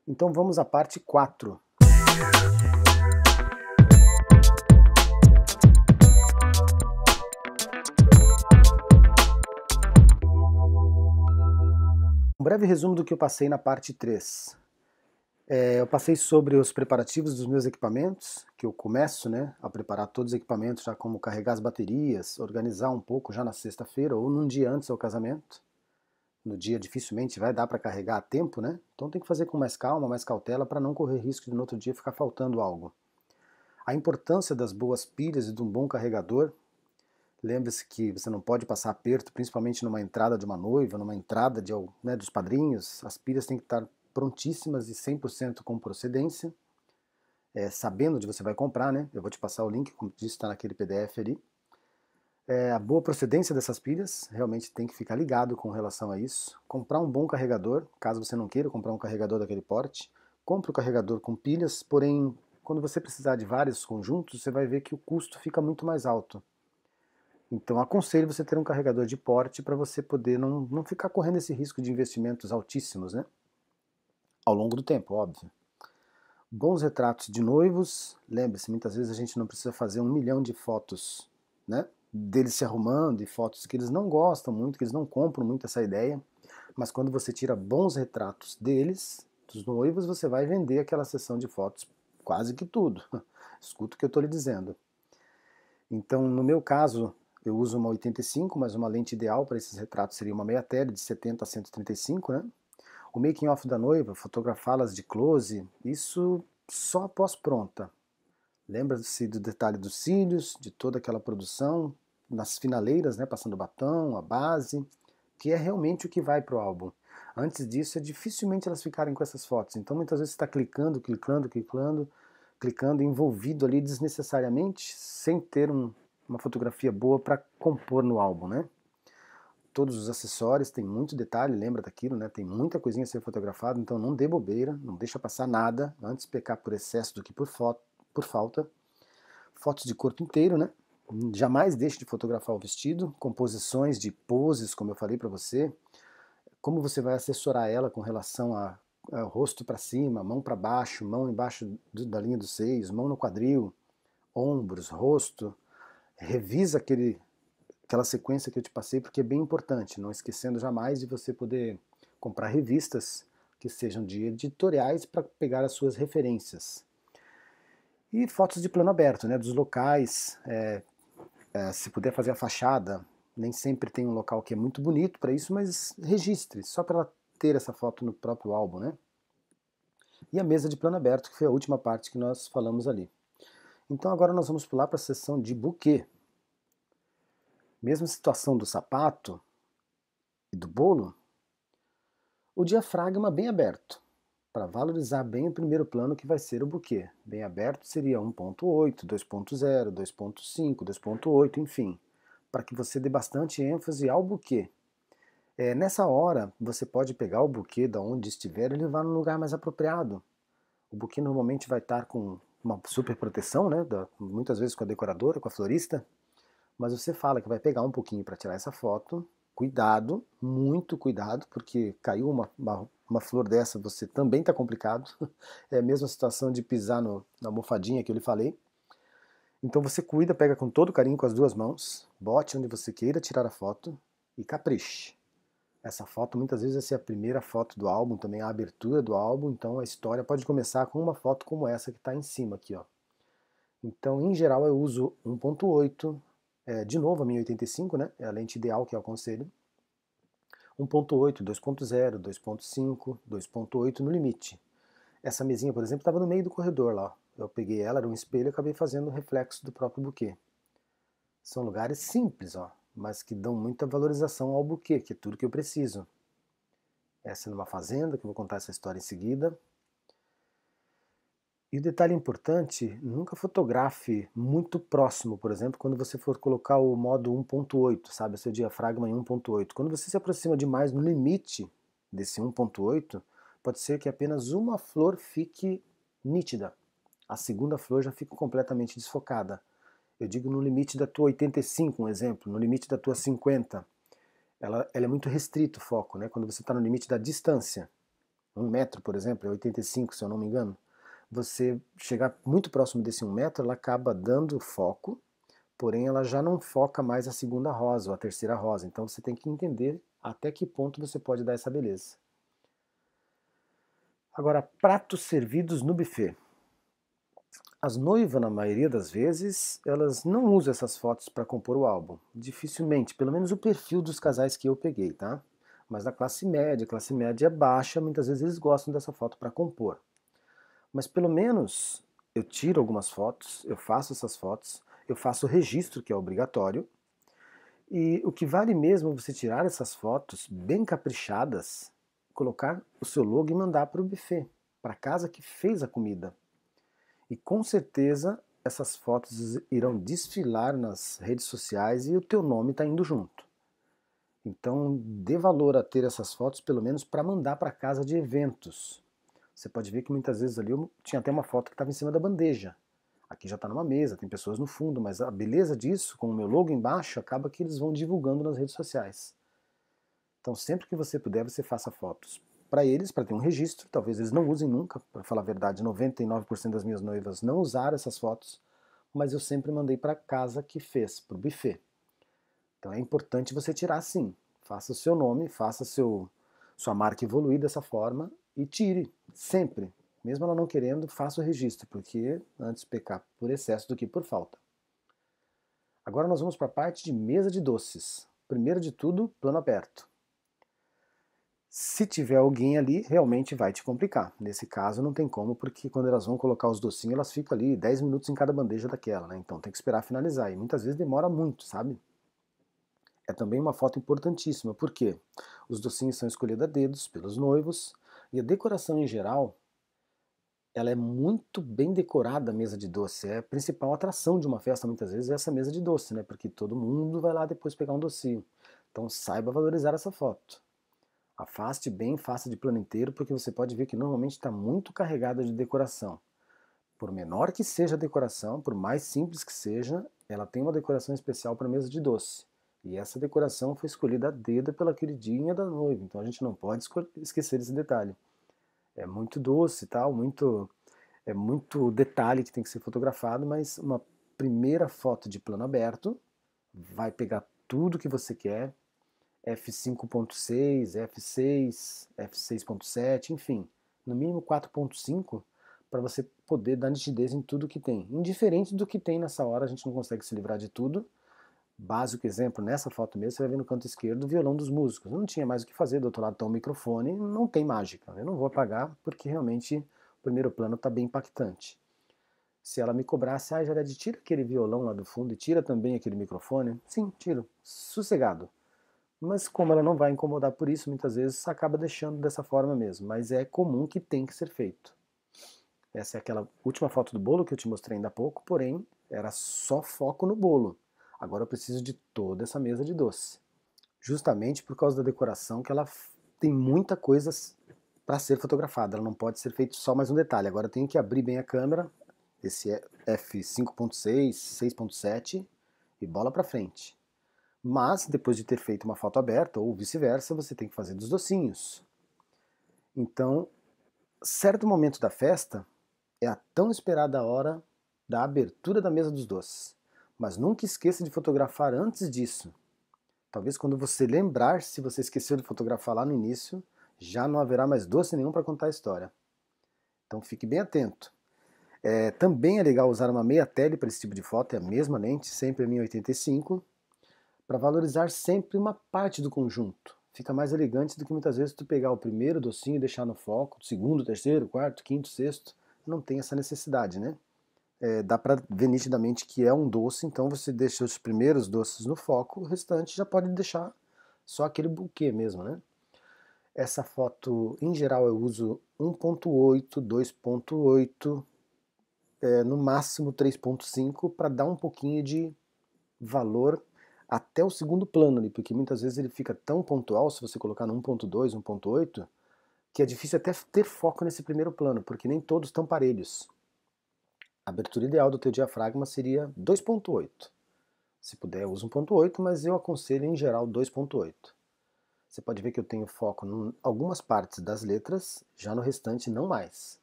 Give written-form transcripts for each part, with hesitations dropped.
Então vamos à parte 4. Um breve resumo do que eu passei na parte 3. Eu passei sobre os preparativos dos meus equipamentos, que eu começo a preparar todos os equipamentos, já como carregar as baterias, organizar um pouco já na sexta-feira ou num dia antes do casamento. No dia dificilmente vai dar para carregar a tempo, né? Então tem que fazer com mais calma, mais cautela, para não correr risco de no outro dia ficar faltando algo. A importância das boas pilhas e de um bom carregador. Lembre-se que você não pode passar aperto, principalmente numa entrada de uma noiva, numa entrada dos padrinhos. As pilhas têm que estar prontíssimas e 100% com procedência, sabendo onde você vai comprar, né? Eu vou te passar o link, como disse, está naquele PDF ali. A boa procedência dessas pilhas, realmente tem que ficar ligado com relação a isso. Comprar um bom carregador, caso você não queira comprar um carregador daquele porte, compre o carregador com pilhas, porém, quando você precisar de vários conjuntos, você vai ver que o custo fica muito mais alto. Então aconselho você ter um carregador de porte para você poder não ficar correndo esse risco de investimentos altíssimos, né? Ao longo do tempo, óbvio. Bons retratos de noivos, lembre-se, muitas vezes a gente não precisa fazer 1 milhão de fotos, né? Deles se arrumando e fotos que eles não gostam muito, que eles não compram muito essa ideia, mas quando você tira bons retratos deles, dos noivos, você vai vender aquela sessão de fotos quase que tudo. Escuta o que eu estou lhe dizendo. Então, no meu caso, eu uso uma 85, mas uma lente ideal para esses retratos seria uma meia tele de 70 a 135, né? O making off da noiva, fotografá-las de close, isso só após pronta. Lembra-se do detalhe dos cílios, de toda aquela produção, nas finaleiras, né, passando o batom, a base, que é realmente o que vai para o álbum. Antes disso, dificilmente elas ficarem com essas fotos. Então, muitas vezes você está clicando, envolvido ali desnecessariamente, sem ter uma fotografia boa para compor no álbum, né? Todos os acessórios, tem muito detalhe, lembra daquilo, né? Tem muita coisinha a ser fotografada, então não dê bobeira, não deixa passar nada, antes pecar por excesso do que por falta. Fotos de corpo inteiro, né? Jamais deixe de fotografar o vestido, composições de poses, como eu falei para você, como você vai assessorar ela com relação a rosto para cima, mão para baixo, mão embaixo da linha dos seios, mão no quadril, ombros, rosto. Revisa aquela sequência que eu te passei, porque é bem importante, não esquecendo jamais de você poder comprar revistas que sejam de editoriais para pegar as suas referências. E fotos de plano aberto, né, dos locais, se puder fazer a fachada, nem sempre tem um local que é muito bonito para isso, mas registre, só para ela ter essa foto no próprio álbum, né? E a mesa de plano aberto, que foi a última parte que nós falamos ali. Então agora nós vamos pular para a seção de buquê. Mesma situação do sapato e do bolo, o diafragma bem aberto, para valorizar bem o primeiro plano que vai ser o buquê. Bem aberto seria 1.8, 2.0, 2.5, 2.8, enfim, para que você dê bastante ênfase ao buquê. Nessa hora, você pode pegar o buquê da onde estiver e levar num lugar mais apropriado. O buquê normalmente vai estar com uma super proteção, né, muitas vezes com a decoradora, com a florista, mas você fala que vai pegar um pouquinho para tirar essa foto. Cuidado, muito cuidado, porque caiu uma flor dessa, você também está complicado. É a mesma situação de pisar na almofadinha que eu lhe falei. Então você cuida, pega com todo carinho com as duas mãos, bote onde você queira tirar a foto e capriche. Essa foto muitas vezes vai ser a primeira foto do álbum, também a abertura do álbum, então a história pode começar com uma foto como essa que está em cima aqui, ó. Então, em geral, eu uso 1.8, de novo a minha 85, né? É a lente ideal que eu aconselho. 1.8, 2.0, 2.5, 2.8 no limite. Essa mesinha, por exemplo, estava no meio do corredor lá. Eu peguei ela, era um espelho, e acabei fazendo o reflexo do próprio buquê. São lugares simples, ó, mas que dão muita valorização ao buquê, que é tudo que eu preciso. Essa é numa fazenda, que eu vou contar essa história em seguida. E o detalhe importante, nunca fotografe muito próximo, por exemplo, quando você for colocar o modo 1.8, sabe, seu diafragma em 1.8. Quando você se aproxima demais no limite desse 1.8, pode ser que apenas uma flor fique nítida. A segunda flor já fica completamente desfocada. Eu digo no limite da tua 85, um exemplo, no limite da tua 50. Ela é muito restrito o foco, né? Quando você está no limite da distância. 1 metro, por exemplo, é 85, se eu não me engano, você chegar muito próximo desse 1 metro, ela acaba dando foco, porém ela já não foca mais a segunda rosa ou a terceira rosa, então você tem que entender até que ponto você pode dar essa beleza. Agora, pratos servidos no buffet. As noivas, na maioria das vezes, elas não usam essas fotos para compor o álbum. Dificilmente, pelo menos o perfil dos casais que eu peguei, tá? Mas da classe média baixa, muitas vezes eles gostam dessa foto para compor. Mas pelo menos eu tiro algumas fotos, eu faço essas fotos, eu faço o registro, que é obrigatório, e o que vale mesmo é você tirar essas fotos bem caprichadas, colocar o seu logo e mandar para o buffet, para a casa que fez a comida. E com certeza essas fotos irão desfilar nas redes sociais e o teu nome está indo junto. Então dê valor a ter essas fotos pelo menos para mandar para casa de eventos. Você pode ver que muitas vezes ali eu tinha até uma foto que estava em cima da bandeja. Aqui já está numa mesa, tem pessoas no fundo, mas a beleza disso, com o meu logo embaixo, acaba que eles vão divulgando nas redes sociais. Então sempre que você puder, você faça fotos para eles, para ter um registro. Talvez eles não usem nunca, para falar a verdade, 99% das minhas noivas não usaram essas fotos, mas eu sempre mandei para casa que fez, para o buffet. Então é importante você tirar sim. Faça o seu nome, faça sua marca evoluir dessa forma e tire, sempre. Mesmo ela não querendo, faça o registro, porque antes pecar por excesso do que por falta. Agora nós vamos para a parte de mesa de doces. Primeiro de tudo, plano aberto. Se tiver alguém ali, realmente vai te complicar. Nesse caso não tem como, porque quando elas vão colocar os docinhos, elas ficam ali 10 minutos em cada bandeja daquela, né? Então tem que esperar finalizar. E muitas vezes demora muito, sabe? É também uma foto importantíssima, porque os docinhos são escolhidos a dedos pelos noivos, e a decoração em geral, ela é muito bem decorada, a mesa de doce. É a principal atração de uma festa, muitas vezes, é essa mesa de doce, né? Porque todo mundo vai lá depois pegar um docinho. Então saiba valorizar essa foto. Afaste bem, faça de plano inteiro, porque você pode ver que normalmente está muito carregada de decoração. Por menor que seja a decoração, por mais simples que seja, ela tem uma decoração especial para a mesa de doce. E essa decoração foi escolhida a dedo pela queridinha da noiva, então a gente não pode esquecer esse detalhe. É muito doce e tal, é muito detalhe que tem que ser fotografado, mas uma primeira foto de plano aberto vai pegar tudo que você quer, f5.6, f6, f6.7, enfim, no mínimo 4.5, para você poder dar nitidez em tudo que tem. Indiferente do que tem nessa hora, a gente não consegue se livrar de tudo. Básico exemplo, nessa foto mesmo, você vai ver no canto esquerdo o violão dos músicos. Eu não tinha mais o que fazer, do outro lado está o microfone, não tem mágica. Eu não vou apagar, porque realmente o primeiro plano está bem impactante. Se ela me cobrasse, Jared, tira aquele violão lá do fundo e tira também aquele microfone. Sim, tiro. Sossegado. Mas como ela não vai incomodar por isso, muitas vezes acaba deixando dessa forma mesmo. Mas é comum que tem que ser feito. Essa é aquela última foto do bolo que eu te mostrei ainda há pouco, porém era só foco no bolo. Agora eu preciso de toda essa mesa de doce. Justamente por causa da decoração, que ela tem muita coisa para ser fotografada. Ela não pode ser feito só mais um detalhe. Agora eu tenho que abrir bem a câmera, esse é f5.6, 6.7 e bola para frente. Mas, depois de ter feito uma foto aberta, ou vice-versa, você tem que fazer dos docinhos. Então, certo momento da festa é a tão esperada hora da abertura da mesa dos doces. Mas nunca esqueça de fotografar antes disso. Talvez quando você lembrar, se você esqueceu de fotografar lá no início, já não haverá mais doce nenhum para contar a história. Então fique bem atento. Também é legal usar uma meia tele para esse tipo de foto, é a mesma lente, sempre a 1085, para valorizar sempre uma parte do conjunto. Fica mais elegante do que muitas vezes tu pegar o primeiro docinho e deixar no foco, o segundo, terceiro, quarto, quinto, sexto. Não tem essa necessidade, né? Dá para ver nitidamente que é um doce, então você deixa os primeiros doces no foco, o restante já pode deixar só aquele buquê mesmo, né? Essa foto, em geral, eu uso 1.8, 2.8, no máximo 3.5, para dar um pouquinho de valor até o segundo plano ali, porque muitas vezes ele fica tão pontual, se você colocar no 1.2, 1.8, que é difícil até ter foco nesse primeiro plano, porque nem todos estão parelhos. A abertura ideal do teu diafragma seria 2.8. Se puder, usa 1.8, mas eu aconselho em geral 2.8. Você pode ver que eu tenho foco em algumas partes das letras, já no restante não mais.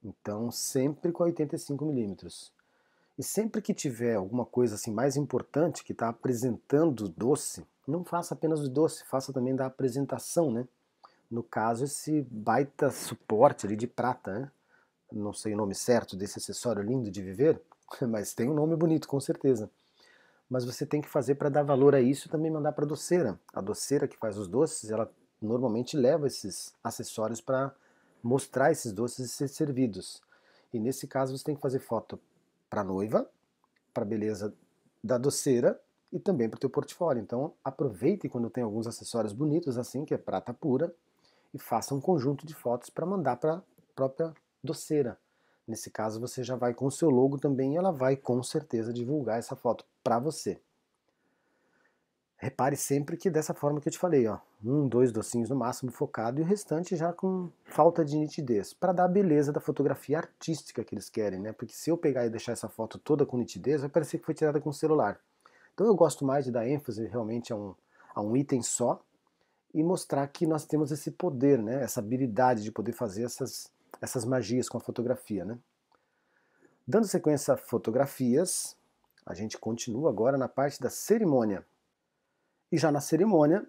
Então sempre com 85 milímetros. E sempre que tiver alguma coisa assim mais importante que está apresentando o doce, não faça apenas o doce, faça também da apresentação, né? No caso, esse baita suporte ali de prata, né? Não sei o nome certo desse acessório lindo de viver, mas tem um nome bonito, com certeza. Mas você tem que fazer para dar valor a isso e também mandar para a doceira. A doceira que faz os doces, ela normalmente leva esses acessórios para mostrar esses doces e ser servidos. E nesse caso você tem que fazer foto para a noiva, para a beleza da doceira e também para o teu portfólio. Então aproveite quando tem alguns acessórios bonitos assim, que é prata pura, e faça um conjunto de fotos para mandar para a própria doceira. Nesse caso você já vai com o seu logo também e ela vai com certeza divulgar essa foto para você. Repare sempre que dessa forma que eu te falei, ó, 1, 2 docinhos no máximo focado e o restante já com falta de nitidez, para dar a beleza da fotografia artística que eles querem, né? Porque se eu pegar e deixar essa foto toda com nitidez, vai parecer que foi tirada com o celular. Então eu gosto mais de dar ênfase realmente a um item só e mostrar que nós temos esse poder, né? Essa habilidade de poder fazer essas magias com a fotografia, né? Dando sequência a fotografias, a gente continua agora na parte da cerimônia. E já na cerimônia,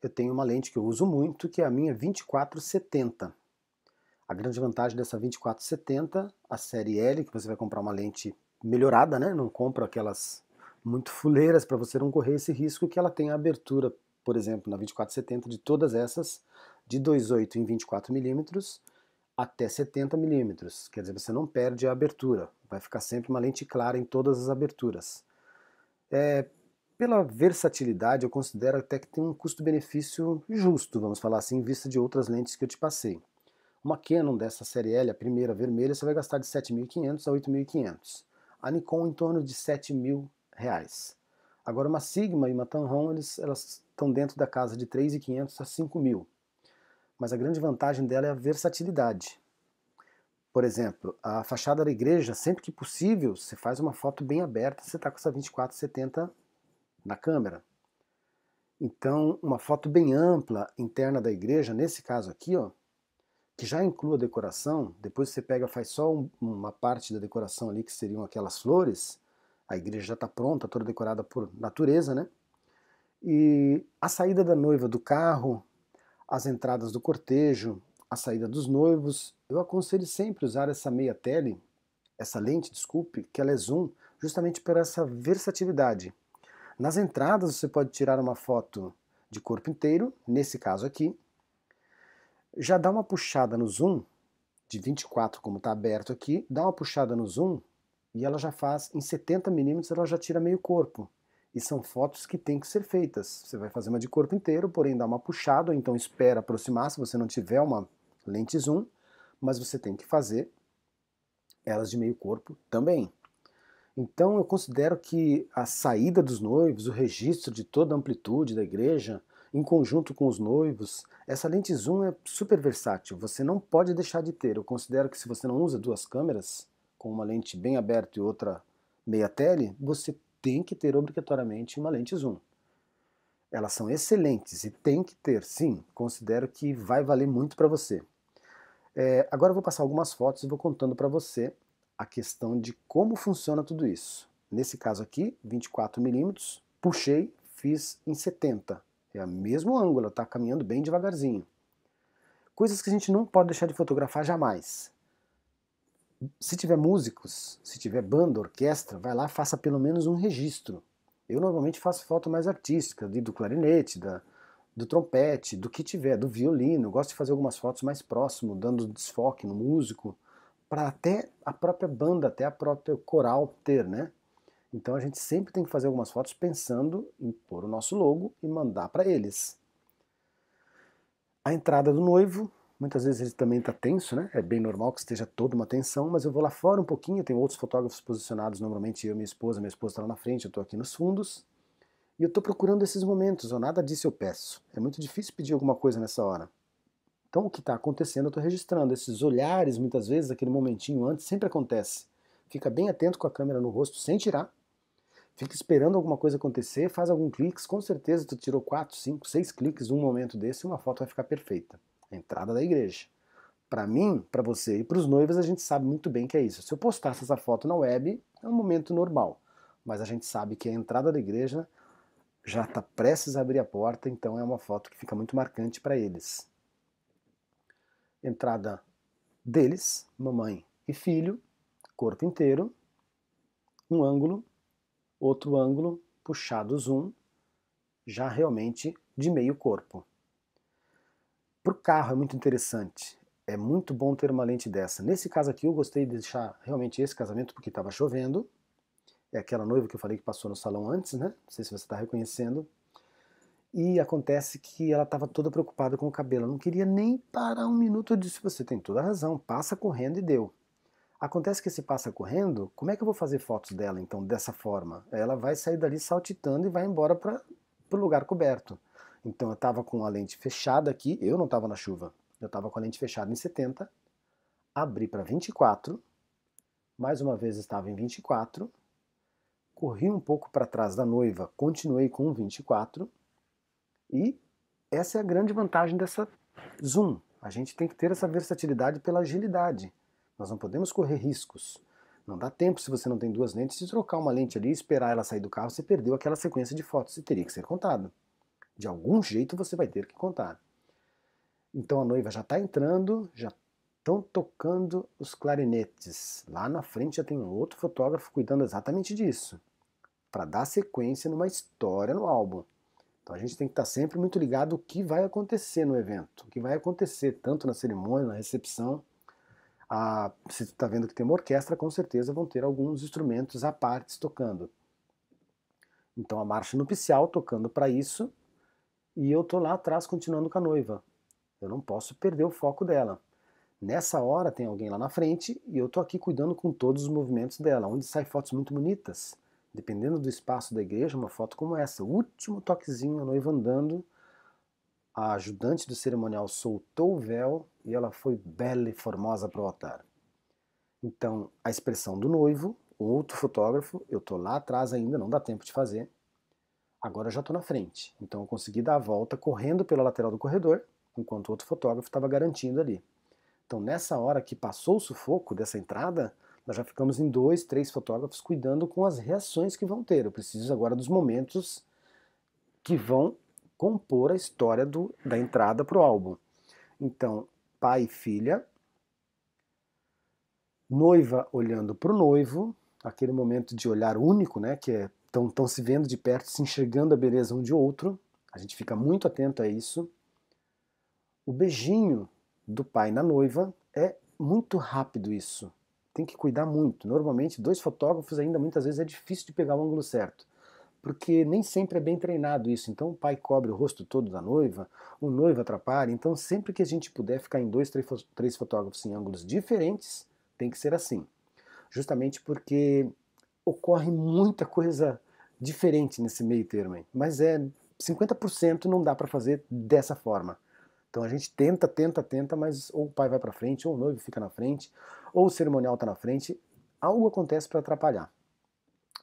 eu tenho uma lente que eu uso muito, que é a minha 24-70. A grande vantagem dessa 24-70, a série L, que você vai comprar uma lente melhorada, né? Não compra aquelas muito fuleiras para você não correr esse risco, que ela tem a abertura, por exemplo, na 24-70 de todas essas, de 2.8 em 24mm até 70mm. Quer dizer, você não perde a abertura, vai ficar sempre uma lente clara em todas as aberturas. Pela versatilidade, eu considero até que tem um custo-benefício justo, vamos falar assim, em vista de outras lentes que eu te passei. Uma Canon dessa série L, a primeira vermelha, você vai gastar de 7.500 a 8.500. A Nikon em torno de 7.000 reais. Agora uma Sigma e uma Tamron, elas estão dentro da casa de 3.500 a 5.000. Mas a grande vantagem dela é a versatilidade. Por exemplo, a fachada da igreja, sempre que possível, você faz uma foto bem aberta, você está com essa 24-70 na câmera. Então, uma foto bem ampla interna da igreja, nesse caso aqui, ó, que já inclua a decoração, depois você pega, faz só uma parte da decoração ali, que seriam aquelas flores, a igreja já está pronta, toda decorada por natureza, né? E a saída da noiva do carro, as entradas do cortejo, a saída dos noivos, eu aconselho sempre usar essa meia tele, essa lente, desculpe, que ela é zoom, justamente por essa versatilidade. Nas entradas você pode tirar uma foto de corpo inteiro, nesse caso aqui, já dá uma puxada no zoom, de 24 como está aberto aqui, dá uma puxada no zoom e ela já faz, em 70mm ela já tira meio corpo. E são fotos que têm que ser feitas. Você vai fazer uma de corpo inteiro, porém dá uma puxada, ou então espera aproximar se você não tiver uma lente zoom, mas você tem que fazer elas de meio corpo também. Então eu considero que a saída dos noivos, o registro de toda a amplitude da igreja, em conjunto com os noivos, essa lente zoom é super versátil, você não pode deixar de ter. Eu considero que se você não usa duas câmeras, com uma lente bem aberta e outra meia tele, você tem que ter obrigatoriamente uma lente zoom. Elas são excelentes e tem que ter, sim, considero que vai valer muito para você. Agora eu vou passar algumas fotos e vou contando para você a questão de como funciona tudo isso. Nesse caso aqui, 24mm, puxei, fiz em 70. É o mesmo ângulo, está caminhando bem devagarzinho. Coisas que a gente não pode deixar de fotografar jamais. Se tiver músicos, se tiver banda, orquestra, vai lá, faça pelo menos um registro. Eu normalmente faço foto mais artística, do clarinete, do trompete, do que tiver, do violino. Eu gosto de fazer algumas fotos mais próximo, dando desfoque no músico, para até a própria banda, até a própria coral ter, né? Então a gente sempre tem que fazer algumas fotos pensando em pôr o nosso logo e mandar para eles. A entrada do noivo, muitas vezes ele também está tenso, né? É bem normal que esteja toda uma tensão, mas eu vou lá fora um pouquinho, tem outros fotógrafos posicionados, normalmente eu e minha esposa está lá na frente, eu estou aqui nos fundos. E eu estou procurando esses momentos, ou nada disso eu peço. É muito difícil pedir alguma coisa nessa hora. Então o que está acontecendo eu estou registrando. Esses olhares, muitas vezes, aquele momentinho antes, sempre acontece. Fica bem atento com a câmera no rosto, sem tirar. Fica esperando alguma coisa acontecer, faz algum clique, com certeza tu tirou 4, 5, 6 cliques num momento desse e uma foto vai ficar perfeita. A entrada da igreja. Para mim, para você e para os noivos, a gente sabe muito bem que é isso. Se eu postasse essa foto na web, é um momento normal. Mas a gente sabe que a entrada da igreja já está prestes a abrir a porta, então é uma foto que fica muito marcante para eles. Entrada deles, mamãe e filho, corpo inteiro, um ângulo, outro ângulo, puxado zoom, já realmente de meio corpo. Para o carro é muito interessante. É muito bom ter uma lente dessa. Nesse caso aqui eu gostei de deixar realmente esse casamento porque estava chovendo. É aquela noiva que eu falei que passou no salão antes, né? Não sei se você está reconhecendo. E acontece que ela estava toda preocupada com o cabelo. Ela não queria nem parar um minuto. Eu disse, você tem toda a razão, passa correndo e deu. Acontece que se passa correndo, como é que eu vou fazer fotos dela então dessa forma? Ela vai sair dali saltitando e vai embora para o lugar coberto. Então eu estava com a lente fechada aqui, eu não estava na chuva, eu estava com a lente fechada em 70, abri para 24, mais uma vez estava em 24, corri um pouco para trás da noiva, continuei com 24, e essa é a grande vantagem dessa zoom. A gente tem que ter essa versatilidade pela agilidade. Nós não podemos correr riscos. Não dá tempo, se você não tem duas lentes, de trocar uma lente ali e esperar ela sair do carro, você perdeu aquela sequência de fotos e teria que ser contado. De algum jeito você vai ter que contar. Então a noiva já está entrando, já estão tocando os clarinetes. Lá na frente já tem um outro fotógrafo cuidando exatamente disso, para dar sequência numa história no álbum. Então a gente tem que estar sempre muito ligado o que vai acontecer no evento, o que vai acontecer tanto na cerimônia, na recepção. Se você está vendo que tem uma orquestra, com certeza vão ter alguns instrumentos à parte tocando. Então a marcha nupcial tocando para isso, e eu estou lá atrás continuando com a noiva. Eu não posso perder o foco dela. Nessa hora tem alguém lá na frente e eu estou aqui cuidando com todos os movimentos dela, onde saem fotos muito bonitas. Dependendo do espaço da igreja, uma foto como essa, o último toquezinho, a noiva andando, a ajudante do cerimonial soltou o véu e ela foi bela e formosa para o altar. Então, a expressão do noivo, outro fotógrafo, eu estou lá atrás ainda, não dá tempo de fazer, agora eu já estou na frente. Então eu consegui dar a volta correndo pela lateral do corredor, enquanto o outro fotógrafo estava garantindo ali. Então nessa hora que passou o sufoco dessa entrada, nós já ficamos em 2, 3 fotógrafos cuidando com as reações que vão ter. Eu preciso agora dos momentos que vão compor a história da entrada para o álbum. Então, pai e filha, noiva olhando para o noivo, aquele momento de olhar único, né, que estão se vendo de perto, se enxergando a beleza um de outro. A gente fica muito atento a isso. O beijinho do pai na noiva é muito rápido isso. Tem que cuidar muito. Normalmente, dois fotógrafos ainda muitas vezes é difícil de pegar o ângulo certo, porque nem sempre é bem treinado isso. Então o pai cobre o rosto todo da noiva, o noivo atrapalha. Então sempre que a gente puder ficar em 2, 3 fotógrafos em ângulos diferentes, tem que ser assim. Justamente porque ocorre muita coisa diferente nesse meio termo aí. Mas 50% não dá para fazer dessa forma. Então a gente tenta, mas ou o pai vai para frente, ou o noivo fica na frente, ou o cerimonial está na frente, algo acontece para atrapalhar.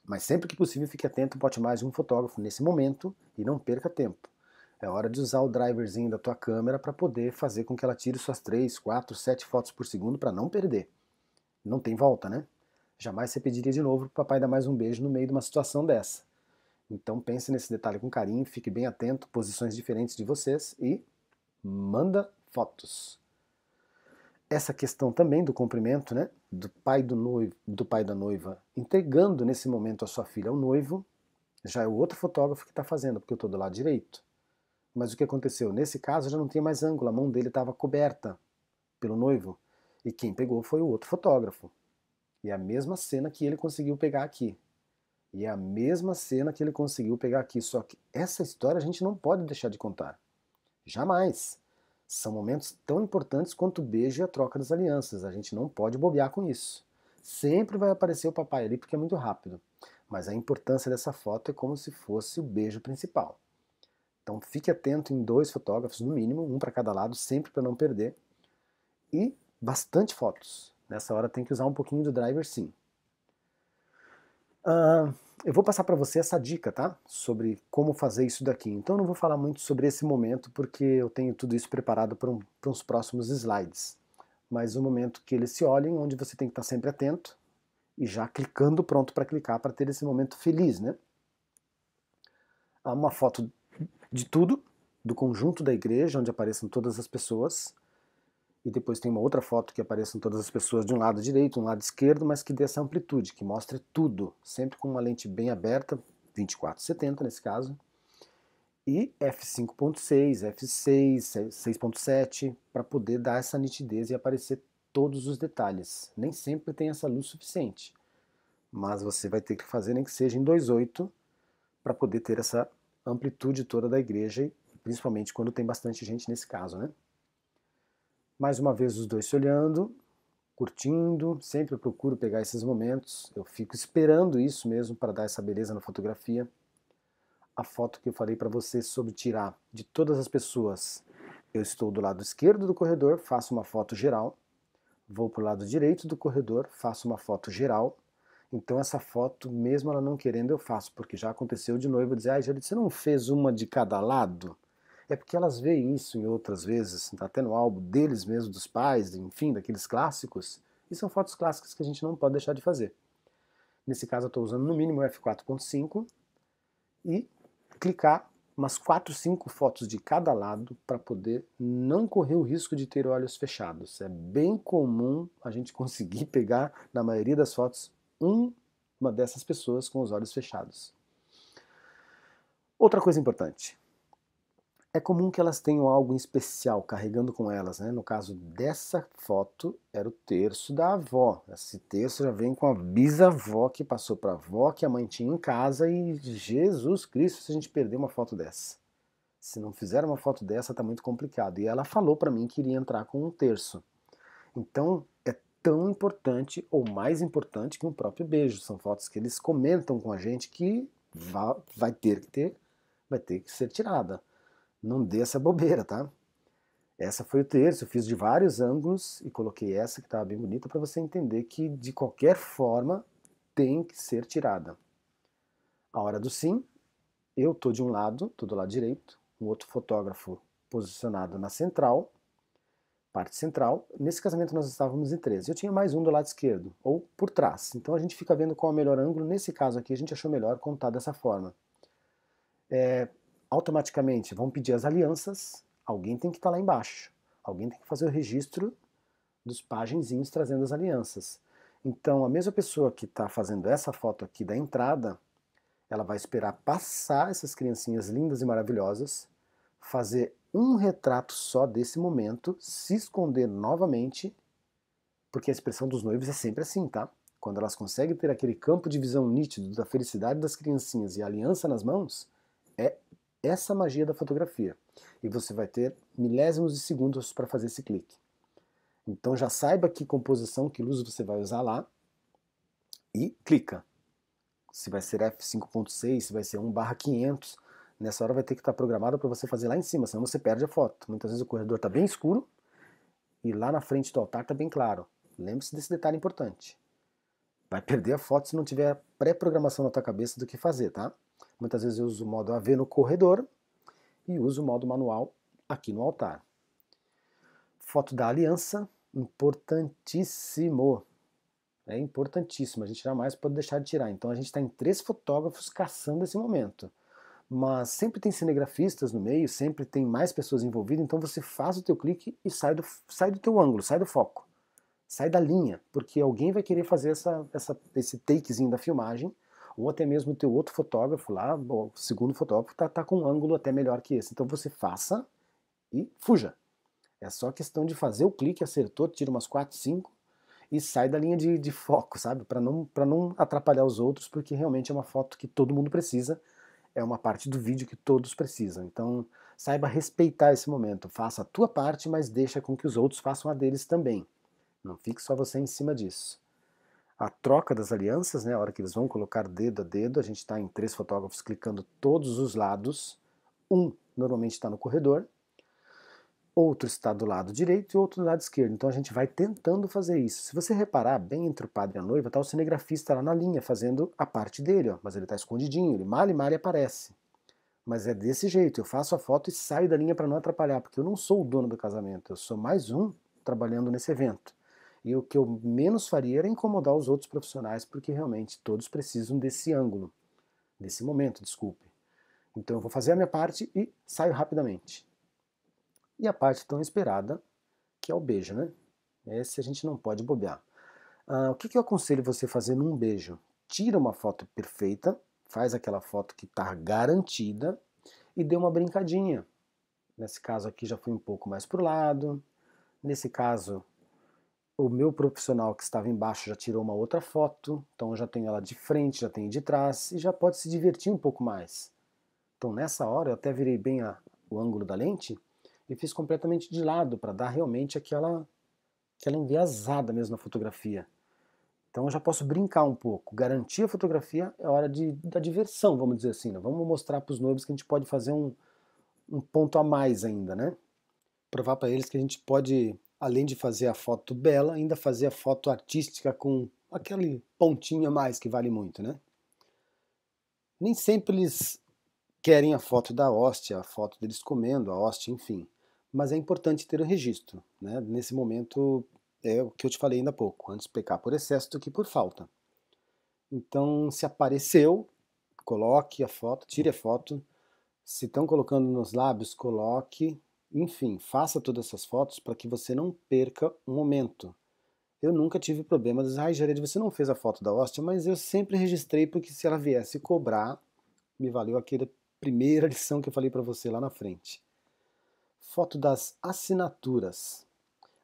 Mas sempre que possível fique atento, bote mais de um fotógrafo nesse momento e não perca tempo. É hora de usar o driverzinho da tua câmera para poder fazer com que ela tire suas 3, 4, 7 fotos por segundo para não perder. Não tem volta, né? Jamais você pediria de novo para o papai dar mais um beijo no meio de uma situação dessa. Então pense nesse detalhe com carinho, fique bem atento, posições diferentes de vocês e manda fotos. Essa questão também do cumprimento, né, do pai do noivo, do pai da noiva, entregando nesse momento a sua filha ao noivo, já é o outro fotógrafo que está fazendo, porque eu estou do lado direito. Mas o que aconteceu? Nesse caso já não tinha mais ângulo, a mão dele estava coberta pelo noivo, e quem pegou foi o outro fotógrafo. E é a mesma cena que ele conseguiu pegar aqui. E é a mesma cena que ele conseguiu pegar aqui, só que essa história a gente não pode deixar de contar. Jamais. São momentos tão importantes quanto o beijo e a troca das alianças. A gente não pode bobear com isso. Sempre vai aparecer o papai ali porque é muito rápido. Mas a importância dessa foto é como se fosse o beijo principal. Então fique atento em 2 fotógrafos, no mínimo, um para cada lado, sempre para não perder. E bastante fotos. Nessa hora tem que usar um pouquinho do driver sim. Ah, eu vou passar para você essa dica, tá? Sobre como fazer isso daqui. Então eu não vou falar muito sobre esse momento, porque eu tenho tudo isso preparado para uns próximos slides. Mas um momento que eles se olhem, onde você tem que estar sempre atento e já clicando pronto para clicar, para ter esse momento feliz, né? Há uma foto de tudo, do conjunto da igreja, onde aparecem todas as pessoas, e depois tem uma outra foto que aparecem todas as pessoas de um lado direito, um lado esquerdo, mas que dê essa amplitude, que mostre tudo, sempre com uma lente bem aberta, 24-70 nesse caso, e f5.6, f6, 6.7, para poder dar essa nitidez e aparecer todos os detalhes. Nem sempre tem essa luz suficiente, mas você vai ter que fazer nem que seja em 2.8 para poder ter essa amplitude toda da igreja, principalmente quando tem bastante gente nesse caso, né? Mais uma vez os dois se olhando, curtindo, sempre eu procuro pegar esses momentos, eu fico esperando isso mesmo para dar essa beleza na fotografia. A foto que eu falei para você sobre tirar de todas as pessoas, eu estou do lado esquerdo do corredor, faço uma foto geral, vou para o lado direito do corredor, faço uma foto geral. Então essa foto, mesmo ela não querendo, eu faço, porque já aconteceu de novo, eu dizer, ai, Jadith, você não fez uma de cada lado? É porque elas veem isso em outras vezes, até no álbum deles mesmo, dos pais, enfim, daqueles clássicos, e são fotos clássicas que a gente não pode deixar de fazer. Nesse caso eu estou usando no mínimo o f4.5 e clicar umas 4, 5 fotos de cada lado para poder não correr o risco de ter olhos fechados. É bem comum a gente conseguir pegar, na maioria das fotos, uma dessas pessoas com os olhos fechados. Outra coisa importante. É comum que elas tenham algo em especial carregando com elas, né? No caso dessa foto, era o terço da avó. Esse terço já vem com a bisavó que passou para a avó, que a mãe tinha em casa, e Jesus Cristo, se a gente perder uma foto dessa. Se não fizer uma foto dessa, tá muito complicado. E ela falou para mim que iria entrar com um terço. Então, é tão importante, ou mais importante, que um próprio beijo. São fotos que eles comentam com a gente que vai ter que ser tirada. Não dê essa bobeira, tá? Essa foi o terço, eu fiz de vários ângulos e coloquei essa que estava bem bonita para você entender que de qualquer forma tem que ser tirada. A hora do sim, eu tô de um lado, tô do lado direito, um outro fotógrafo posicionado na central, parte central. Nesse casamento nós estávamos em 13. Eu tinha mais um do lado esquerdo, ou por trás. Então a gente fica vendo qual é o melhor ângulo. Nesse caso aqui a gente achou melhor contar dessa forma. Automaticamente vão pedir as alianças, alguém tem que estar lá embaixo. Alguém tem que fazer o registro dos pagenzinhos trazendo as alianças. Então a mesma pessoa que está fazendo essa foto aqui da entrada, ela vai esperar passar essas criancinhas lindas e maravilhosas, fazer um retrato só desse momento, se esconder novamente, porque a expressão dos noivos é sempre assim, tá? Quando elas conseguem ter aquele campo de visão nítido da felicidade das criancinhas e a aliança nas mãos, é essa magia da fotografia. E você vai ter milésimos de segundos para fazer esse clique. Então já saiba que composição, que luz você vai usar lá e clica. Se vai ser f5.6, se vai ser 1/500, nessa hora vai ter que estar programado para você fazer lá em cima, senão você perde a foto. Muitas vezes o corredor está bem escuro e lá na frente do altar está bem claro. Lembre-se desse detalhe importante. Vai perder a foto se não tiver pré-programação na tua cabeça do que fazer, tá? Muitas vezes eu uso o modo AV no corredor e uso o modo manual aqui no altar. Foto da aliança, importantíssimo. É importantíssimo, a gente jamais pode deixar de tirar. Então a gente está em 3 fotógrafos caçando esse momento. Mas sempre tem cinegrafistas no meio, sempre tem mais pessoas envolvidas, então você faz o teu clique e sai do teu ângulo, sai do foco. Sai da linha, porque alguém vai querer fazer esse takezinho da filmagem, ou até mesmo o teu outro fotógrafo lá, o segundo fotógrafo, tá com um ângulo até melhor que esse. Então você faça e fuja. É só questão de fazer o clique, acertou, tira umas 4, 5 e sai da linha de foco, sabe? Para não atrapalhar os outros, porque realmente é uma foto que todo mundo precisa, é uma parte do vídeo que todos precisam. Então saiba respeitar esse momento, faça a tua parte, mas deixa com que os outros façam a deles também. Não fique só você em cima disso. A troca das alianças, né, a hora que eles vão colocar dedo a dedo, a gente está em 3 fotógrafos clicando todos os lados, um normalmente está no corredor, outro está do lado direito e outro do lado esquerdo. Então a gente vai tentando fazer isso. Se você reparar, bem entre o padre e a noiva, está o cinegrafista lá na linha, fazendo a parte dele, ó, mas ele está escondidinho, ele mal e mal aparece. Mas é desse jeito, eu faço a foto e saio da linha para não atrapalhar, porque eu não sou o dono do casamento, eu sou mais um trabalhando nesse evento. E o que eu menos faria era incomodar os outros profissionais, porque realmente todos precisam desse ângulo, desse momento, desculpe. Então eu vou fazer a minha parte e saio rapidamente. E a parte tão esperada, que é o beijo, né? Esse a gente não pode bobear. O que eu aconselho você fazer num beijo? Tira uma foto perfeita, faz aquela foto que está garantida e dê uma brincadinha. Nesse caso aqui já fui um pouco mais para o lado. Nesse caso, o meu profissional que estava embaixo já tirou uma outra foto, então eu já tenho ela de frente, já tenho de trás e já pode se divertir um pouco mais. Então nessa hora eu até virei bem o ângulo da lente e fiz completamente de lado para dar realmente aquela enviesada mesmo na fotografia. Então eu já posso brincar um pouco. Garantir a fotografia é hora da diversão, vamos dizer assim. Né? Vamos mostrar para os noivos que a gente pode fazer um ponto a mais ainda, né? Provar para eles que a gente pode, além de fazer a foto bela, ainda fazer a foto artística com aquele pontinho a mais que vale muito, né? Nem sempre eles querem a foto da hóstia, a foto deles comendo a hóstia, enfim. Mas é importante ter o registro, né? Nesse momento é o que eu te falei ainda há pouco, antes pecar por excesso do que por falta. Então, se apareceu, coloque a foto, tire a foto. Se estão colocando nos lábios, coloque. Enfim, faça todas essas fotos para que você não perca um momento. Eu nunca tive problema de Jared, você não fez a foto da hóstia, mas eu sempre registrei porque se ela viesse cobrar, me valeu aquela primeira lição que eu falei para você lá na frente. Foto das assinaturas.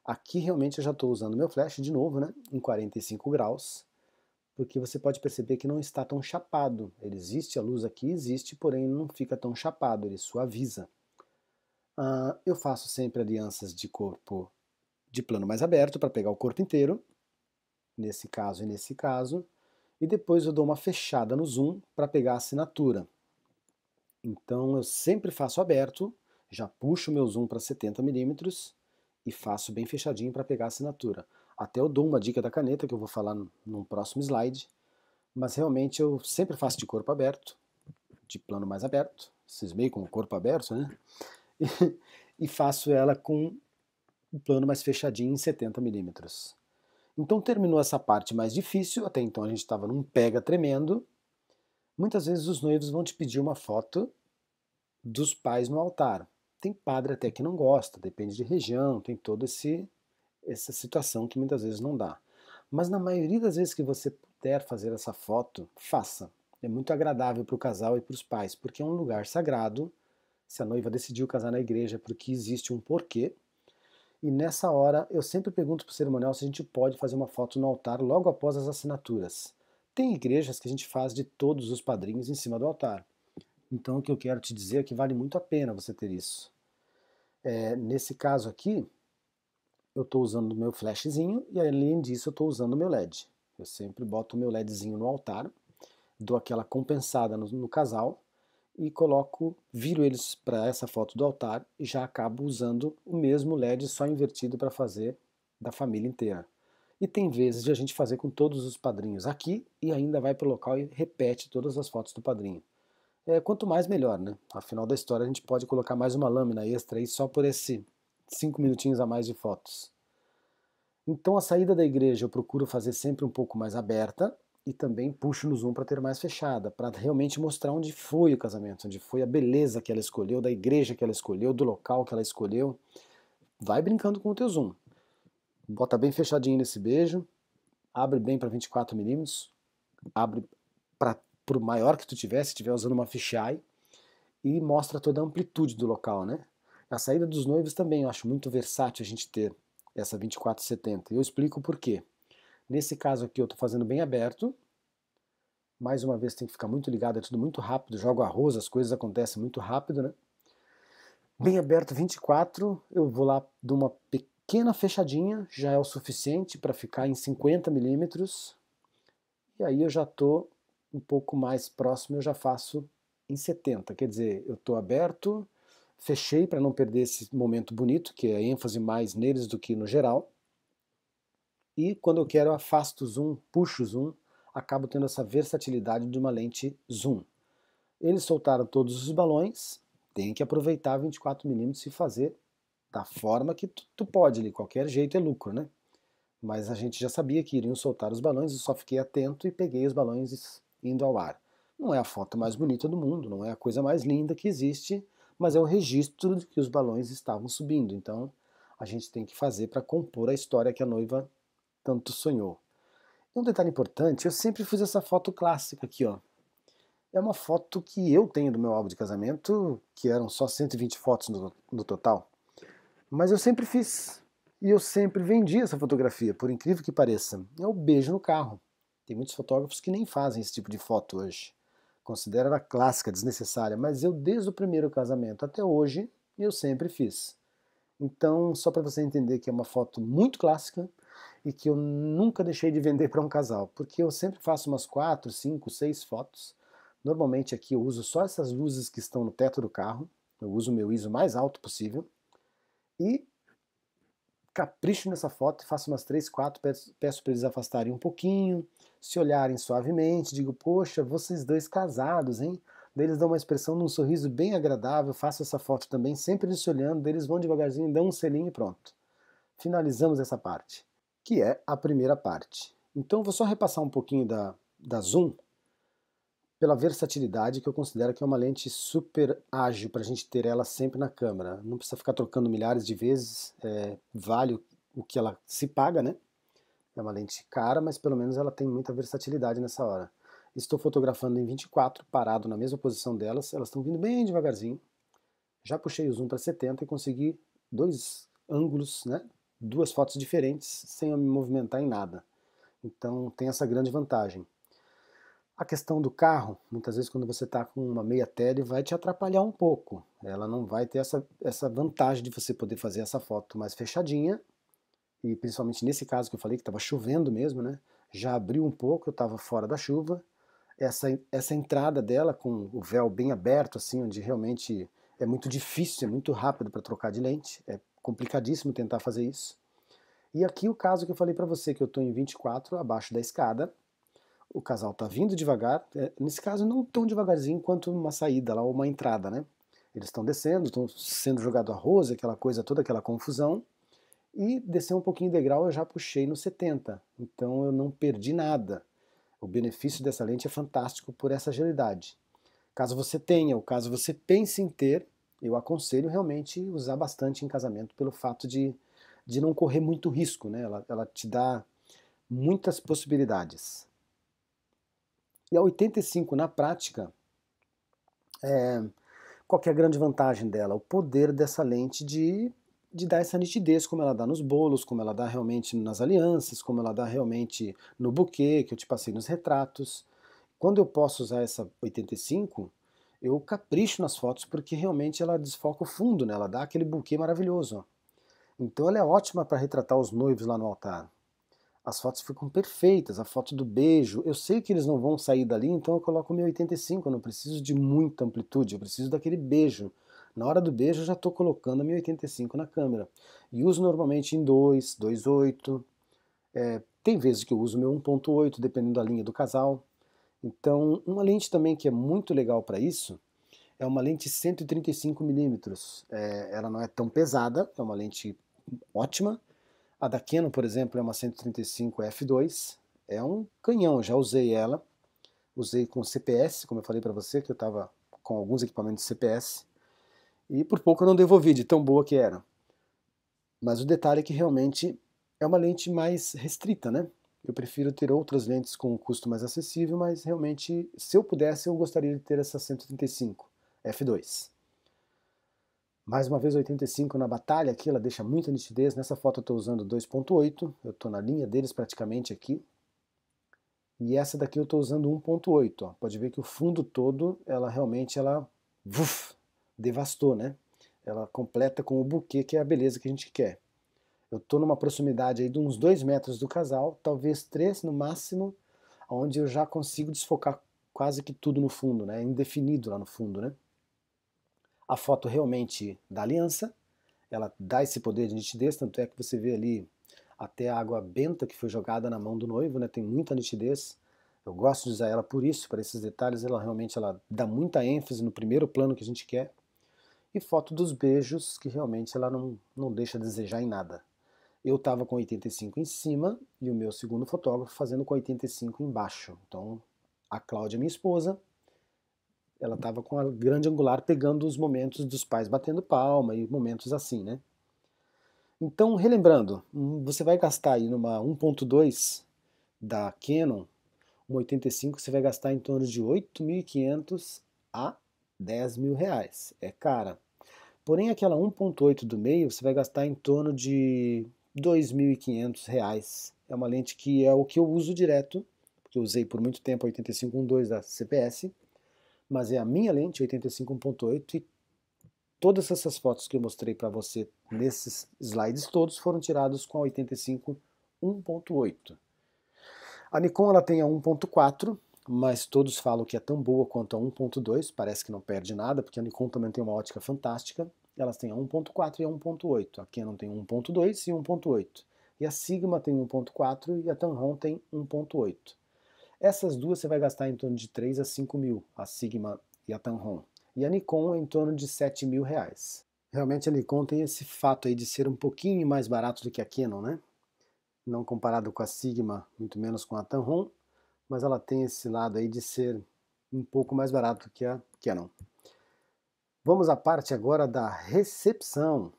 Aqui realmente eu já estou usando meu flash de novo, né, em 45 graus, porque você pode perceber que não está tão chapado. Ele existe, a luz aqui existe, porém não fica tão chapado, ele suaviza. Eu faço sempre alianças de corpo de plano mais aberto para pegar o corpo inteiro, nesse caso e nesse caso, e depois eu dou uma fechada no zoom para pegar a assinatura. Então eu sempre faço aberto, já puxo meu zoom para 70 milímetros e faço bem fechadinho para pegar a assinatura. Até eu dou uma dica da caneta que eu vou falar num próximo slide, mas realmente eu sempre faço de corpo aberto, de plano mais aberto, cismei com o corpo aberto, né? E faço ela com o plano mais fechadinho em 70 milímetros. Então terminou essa parte mais difícil, até então a gente estava num pega tremendo. Muitas vezes os noivos vão te pedir uma foto dos pais no altar. Tem padre até que não gosta, depende de região, tem toda essa situação que muitas vezes não dá. Mas na maioria das vezes que você puder fazer essa foto, faça. É muito agradável para o casal e para os pais, porque é um lugar sagrado. Se a noiva decidiu casar na igreja, é porque existe um porquê. E nessa hora eu sempre pergunto para o cerimonial se a gente pode fazer uma foto no altar logo após as assinaturas. Tem igrejas que a gente faz de todos os padrinhos em cima do altar. Então o que eu quero te dizer é que vale muito a pena você ter isso. Nesse caso aqui, eu estou usando o meu flashzinho e além disso eu estou usando o meu LED. Eu sempre boto o meu LEDzinho no altar, dou aquela compensada no casal e viro eles para essa foto do altar e já acabo usando o mesmo LED só invertido para fazer da família inteira. E tem vezes de a gente fazer com todos os padrinhos aqui e ainda vai para o local e repete todas as fotos do padrinho. Quanto mais melhor, né? Afinal da história a gente pode colocar mais uma lâmina extra aí só por esse 5 minutinhos a mais de fotos. Então a saída da igreja eu procuro fazer sempre um pouco mais aberta e também puxo no zoom para ter mais fechada, para realmente mostrar onde foi o casamento, onde foi a beleza que ela escolheu, da igreja que ela escolheu, do local que ela escolheu. Vai brincando com o teu zoom. Bota bem fechadinho nesse beijo, abre bem para 24 milímetros, abre para o maior que tu tiver, se estiver usando uma fisheye, e mostra toda a amplitude do local, né? A saída dos noivos também eu acho muito versátil a gente ter essa 24-70. E eu explico por quê. Nesse caso aqui eu estou fazendo bem aberto. Mais uma vez tem que ficar muito ligado, é tudo muito rápido. Jogo arroz, as coisas acontecem muito rápido, né? Bem aberto 24, eu vou lá de uma pequena fechadinha, já é o suficiente para ficar em 50 milímetros. E aí eu já estou um pouco mais próximo, eu já faço em 70. Quer dizer, eu estou aberto, Fechei para não perder esse momento bonito, que é ênfase mais neles do que no geral. E quando eu quero, eu afasto o zoom, puxo o zoom, acabo tendo essa versatilidade de uma lente zoom. Eles soltaram todos os balões, tem que aproveitar 24mm e fazer da forma que tu pode ali, qualquer jeito é lucro, né? Mas a gente já sabia que iriam soltar os balões, eu só fiquei atento e peguei os balões indo ao ar. Não é a foto mais bonita do mundo, não é a coisa mais linda que existe, mas é o registro de que os balões estavam subindo. Então a gente tem que fazer para compor a história que a noiva tanto sonhou. E um detalhe importante, eu sempre fiz essa foto clássica aqui, ó. É uma foto que eu tenho do meu álbum de casamento, que eram só 120 fotos no total. Mas eu sempre fiz. E eu sempre vendi essa fotografia, por incrível que pareça. É o beijo no carro. Tem muitos fotógrafos que nem fazem esse tipo de foto hoje. Considero ela clássica, desnecessária, mas eu desde o primeiro casamento até hoje, eu sempre fiz. Então, só para você entender que é uma foto muito clássica e que eu nunca deixei de vender para um casal, porque eu sempre faço umas 4, 5, 6 fotos. Normalmente aqui eu uso só essas luzes que estão no teto do carro, eu uso o meu ISO mais alto possível, e capricho nessa foto, faço umas 3, 4, peço para eles afastarem um pouquinho, se olharem suavemente, digo, poxa, vocês dois casados, hein? Daí eles dão uma expressão de um sorriso bem agradável, faço essa foto também, sempre eles se olhando, daí eles vão devagarzinho, dão um selinho e pronto. Finalizamos essa parte, que é a primeira parte. Então vou só repassar um pouquinho da zoom, pela versatilidade que eu considero que é uma lente super ágil para a gente ter ela sempre na câmera. Não precisa ficar trocando milhares de vezes, vale o que ela se paga, né? É uma lente cara, mas pelo menos ela tem muita versatilidade nessa hora. Estou fotografando em 24, parado na mesma posição delas, elas estão vindo bem devagarzinho. Já puxei o zoom para 70 e consegui dois ângulos, né? Duas fotos diferentes, sem eu me movimentar em nada. Então tem essa grande vantagem. A questão do carro, muitas vezes quando você está com uma meia tele, vai te atrapalhar um pouco. Ela não vai ter essa vantagem de você poder fazer essa foto mais fechadinha, e principalmente nesse caso que eu falei, que estava chovendo mesmo, né? Já abriu um pouco, eu estava fora da chuva. Essa entrada dela com o véu bem aberto, assim, onde realmente é muito difícil, é muito rápido para trocar de lente, é complicadíssimo tentar fazer isso. E aqui o caso que eu falei para você, que eu estou em 24, abaixo da escada, o casal está vindo devagar, nesse caso não tão devagarzinho quanto uma saída lá ou uma entrada, né? Eles estão descendo, estão sendo jogado arroz, aquela coisa toda, aquela confusão, e descer um pouquinho de degrau eu já puxei no 70, então eu não perdi nada. O benefício dessa lente é fantástico por essa agilidade. Caso você tenha, ou caso você pense em ter, eu aconselho realmente usar bastante em casamento pelo fato de não correr muito risco, né? Ela te dá muitas possibilidades. E a 85 na prática, qual que é a grande vantagem dela? O poder dessa lente de dar essa nitidez, como ela dá nos bolos, como ela dá realmente nas alianças, como ela dá realmente no buquê, que eu te passei nos retratos. Quando eu posso usar essa 85, eu capricho nas fotos porque realmente ela desfoca o fundo, né? Ela dá aquele buquê maravilhoso. Ó. Então ela é ótima para retratar os noivos lá no altar. As fotos ficam perfeitas, a foto do beijo, eu sei que eles não vão sair dali, então eu coloco o meu 85, eu não preciso de muita amplitude, eu preciso daquele beijo. Na hora do beijo eu já estou colocando a minha 85 na câmera. E uso normalmente em 2, 2.8, tem vezes que eu uso o meu 1.8, dependendo da linha do casal. Então, uma lente também que é muito legal para isso, é uma lente 135mm. Ela não é tão pesada, é uma lente ótima. A da Canon, por exemplo, é uma 135 f2, é um canhão, já usei ela, usei com CPS, como eu falei para você, que eu estava com alguns equipamentos de CPS, e por pouco eu não devolvi, de tão boa que era. Mas o detalhe é que realmente é uma lente mais restrita, né? Eu prefiro ter outras lentes com um custo mais acessível, mas realmente, se eu pudesse, eu gostaria de ter essa 135 f2. Mais uma vez 85 na batalha aqui, ela deixa muita nitidez. Nessa foto eu estou usando 2.8, eu estou na linha deles praticamente aqui. E essa daqui eu estou usando 1.8. Pode ver que o fundo todo, ela realmente devastou, né? Ela completa com o buquê, que é a beleza que a gente quer. Eu estou numa proximidade aí de uns 2 metros do casal, talvez 3 no máximo, onde eu já consigo desfocar quase que tudo no fundo, né? Indefinido lá no fundo, né? A foto realmente da aliança, ela dá esse poder de nitidez, tanto é que você vê ali até a água benta que foi jogada na mão do noivo, né? Tem muita nitidez. Eu gosto de usar ela por isso, para esses detalhes, ela realmente dá muita ênfase no primeiro plano que a gente quer. E foto dos beijos, que realmente ela não deixa a desejar em nada. Eu estava com 85 em cima e o meu segundo fotógrafo fazendo com 85 embaixo. Então, a Cláudia, minha esposa, ela estava com a grande angular pegando os momentos dos pais batendo palma e momentos assim, né? Então, relembrando, você vai gastar aí numa 1.2 da Canon, uma 85, você vai gastar em torno de 8.500 a 10 mil reais. É cara. Porém, aquela 1.8 do meio, você vai gastar em torno de 2.500 reais. É uma lente que é o que eu uso direto, porque eu usei por muito tempo a 85-1.2 da CPS, mas é a minha lente 85-1.8 e todas essas fotos que eu mostrei para você nesses slides todos foram tirados com a 85-1.8. A Nikon ela tem a 1.4, mas todos falam que é tão boa quanto a 1.2, parece que não perde nada, porque a Nikon também tem uma ótica fantástica. Elas têm a 1.4 e a 1.8. A Canon tem 1.2 e 1.8. E a Sigma tem 1.4 e a Tamron tem 1.8. Essas duas você vai gastar em torno de 3 a 5 mil, a Sigma e a Tamron. E a Nikon em torno de 7 mil reais. Realmente a Nikon tem esse fato aí de ser um pouquinho mais barato do que a Canon, né? Não comparado com a Sigma, muito menos com a Tamron, mas ela tem esse lado aí de ser um pouco mais barato que a Canon. Vamos à parte agora da recepção.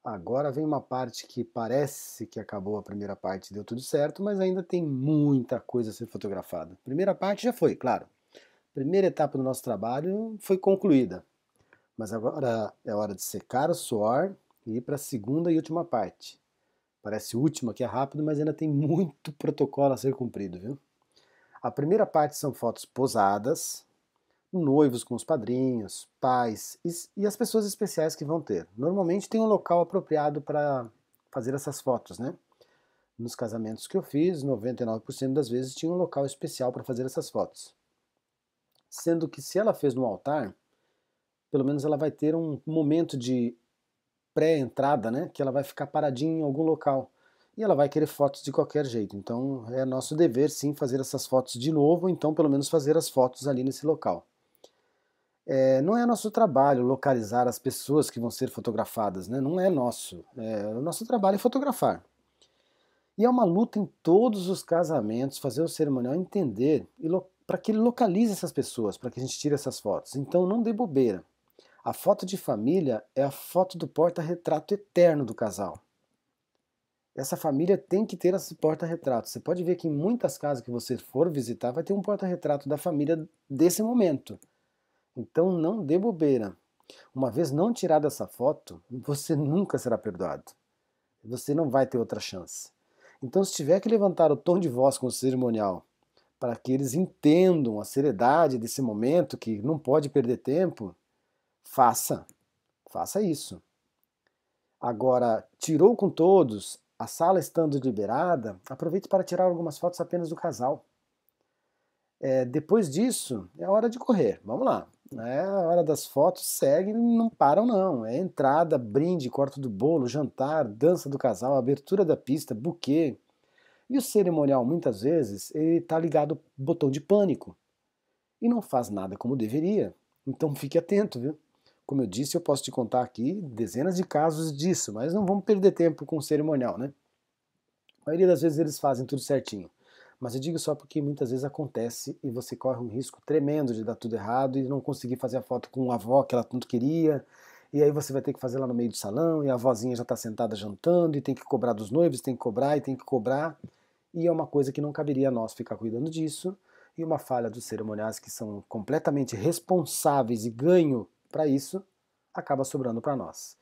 Agora vem uma parte que parece que acabou a primeira parte, deu tudo certo, mas ainda tem muita coisa a ser fotografada. A primeira parte já foi, claro. A primeira etapa do nosso trabalho foi concluída. Mas agora é hora de secar o suor e ir para a segunda e última parte. Parece última, que é rápido, mas ainda tem muito protocolo a ser cumprido, viu? A primeira parte são fotos posadas, noivos com os padrinhos, pais e as pessoas especiais que vão ter. Normalmente tem um local apropriado para fazer essas fotos, né? Nos casamentos que eu fiz, 99% das vezes tinha um local especial para fazer essas fotos. Sendo que se ela fez no altar, pelo menos ela vai ter um momento de pré-entrada, né? Que ela vai ficar paradinha em algum local. E ela vai querer fotos de qualquer jeito. Então é nosso dever sim fazer essas fotos de novo, então pelo menos fazer as fotos ali nesse local. Não é nosso trabalho localizar as pessoas que vão ser fotografadas, né? Não é nosso. O nosso trabalho é fotografar. E é uma luta em todos os casamentos, fazer o cerimonial entender para que ele localize essas pessoas, para que a gente tire essas fotos. Então não dê bobeira. A foto de família é a foto do porta-retrato eterno do casal. Essa família tem que ter esse porta-retrato. Você pode ver que em muitas casas que você for visitar vai ter um porta-retrato da família desse momento. Então não dê bobeira. Uma vez não tirada essa foto, você nunca será perdoado. Você não vai ter outra chance. Então, se tiver que levantar o tom de voz com o cerimonial para que eles entendam a seriedade desse momento, que não pode perder tempo, faça. Faça isso. Agora, tirou com todos, a sala estando liberada, aproveite para tirar algumas fotos apenas do casal. Depois disso, é hora de correr. Vamos lá. A hora das fotos segue, não param não. É entrada, brinde, corte do bolo, jantar, dança do casal, abertura da pista, buquê. E o cerimonial, muitas vezes, ele está ligado ao botão de pânico. E não faz nada como deveria. Então fique atento, viu? Como eu disse, eu posso te contar aqui dezenas de casos disso, mas não vamos perder tempo com o cerimonial, né? A maioria das vezes eles fazem tudo certinho. Mas eu digo só porque muitas vezes acontece e você corre um risco tremendo de dar tudo errado e não conseguir fazer a foto com a avó que ela tanto queria. E aí você vai ter que fazer lá no meio do salão e a avózinha já está sentada jantando e tem que cobrar dos noivos, tem que cobrar e tem que cobrar. E é uma coisa que não caberia a nós ficar cuidando disso. E uma falha dos cerimoniais que são completamente responsáveis e ganho para isso, acaba sobrando para nós.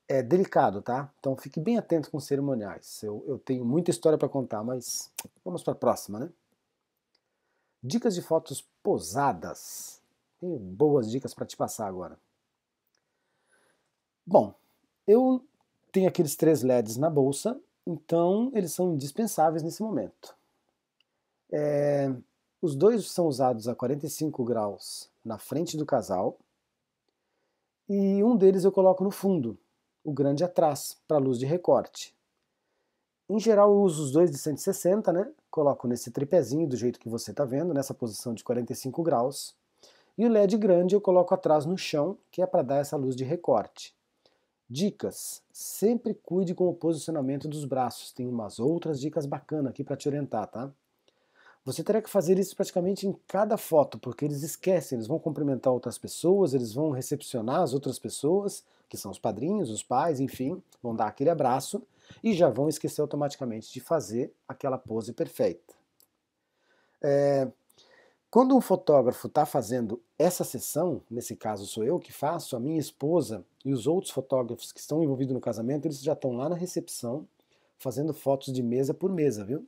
É delicado, tá? Então fique bem atento com os cerimoniais. Eu tenho muita história para contar, mas vamos para a próxima, né? Dicas de fotos posadas. Tenho boas dicas para te passar agora. Bom, eu tenho aqueles 3 LEDs na bolsa, então eles são indispensáveis nesse momento. Os dois são usados a 45 graus na frente do casal e um deles eu coloco no fundo, o grande atrás, para a luz de recorte. Em geral eu uso os dois de 160, né? Coloco nesse tripézinho do jeito que você está vendo, nessa posição de 45 graus. E o LED grande eu coloco atrás no chão, que é para dar essa luz de recorte. Dicas: sempre cuide com o posicionamento dos braços. Tem umas outras dicas bacanas aqui para te orientar, tá? Você terá que fazer isso praticamente em cada foto, porque eles esquecem, eles vão cumprimentar outras pessoas, eles vão recepcionar as outras pessoas, que são os padrinhos, os pais, enfim, vão dar aquele abraço e já vão esquecer automaticamente de fazer aquela pose perfeita. Quando um fotógrafo está fazendo essa sessão, nesse caso sou eu que faço, a minha esposa e os outros fotógrafos que estão envolvidos no casamento, eles já estão lá na recepção fazendo fotos de mesa por mesa, viu?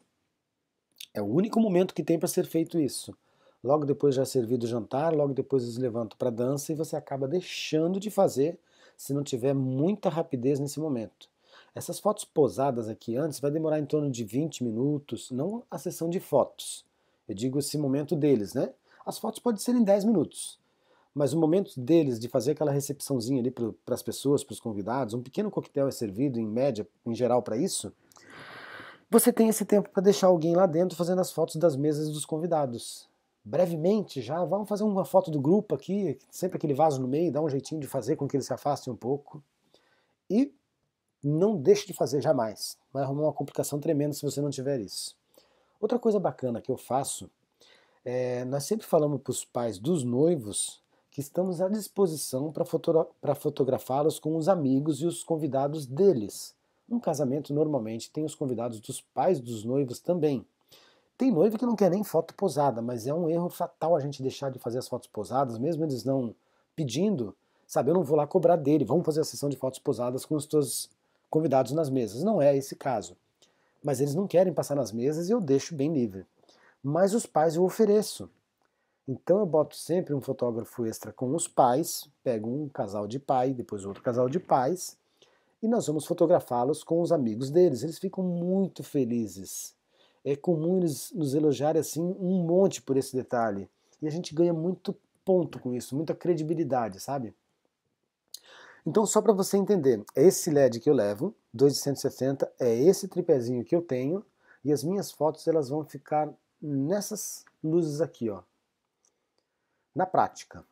É o único momento que tem para ser feito isso. Logo depois já é servido o jantar, logo depois eles levantam para dança e você acaba deixando de fazer se não tiver muita rapidez nesse momento. Essas fotos posadas aqui antes vai demorar em torno de 20 minutos, não a sessão de fotos. Eu digo esse momento deles, né? As fotos podem ser em 10 minutos, mas o momento deles de fazer aquela recepçãozinha ali para as pessoas, para os convidados, um pequeno coquetel é servido em média, em geral para isso, você tem esse tempo para deixar alguém lá dentro fazendo as fotos das mesas dos convidados. Brevemente já, vamos fazer uma foto do grupo aqui, sempre aquele vaso no meio, dá um jeitinho de fazer com que eles se afastem um pouco. E não deixe de fazer jamais. Vai arrumar uma complicação tremenda se você não tiver isso. Outra coisa bacana que eu faço, nós sempre falamos para os pais dos noivos que estamos à disposição para fotografá-los com os amigos e os convidados deles. Um casamento normalmente tem os convidados dos pais dos noivos também. Tem noivo que não quer nem foto posada, mas é um erro fatal a gente deixar de fazer as fotos posadas, mesmo eles não pedindo, sabe, eu não vou lá cobrar dele, vamos fazer a sessão de fotos posadas com os teus convidados nas mesas. Não é esse caso. Mas eles não querem passar nas mesas e eu deixo bem livre. Mas os pais eu ofereço. Então eu boto sempre um fotógrafo extra com os pais, pego um casal de pai, depois outro casal de pais, e nós vamos fotografá-los com os amigos deles. Eles ficam muito felizes. É comum eles nos elogiarem assim um monte por esse detalhe. E a gente ganha muito ponto com isso, muita credibilidade, sabe? Então só para você entender, é esse LED que eu levo, 2 de 160, é esse tripézinho que eu tenho, e as minhas fotos elas vão ficar nessas luzes aqui, ó. Na prática.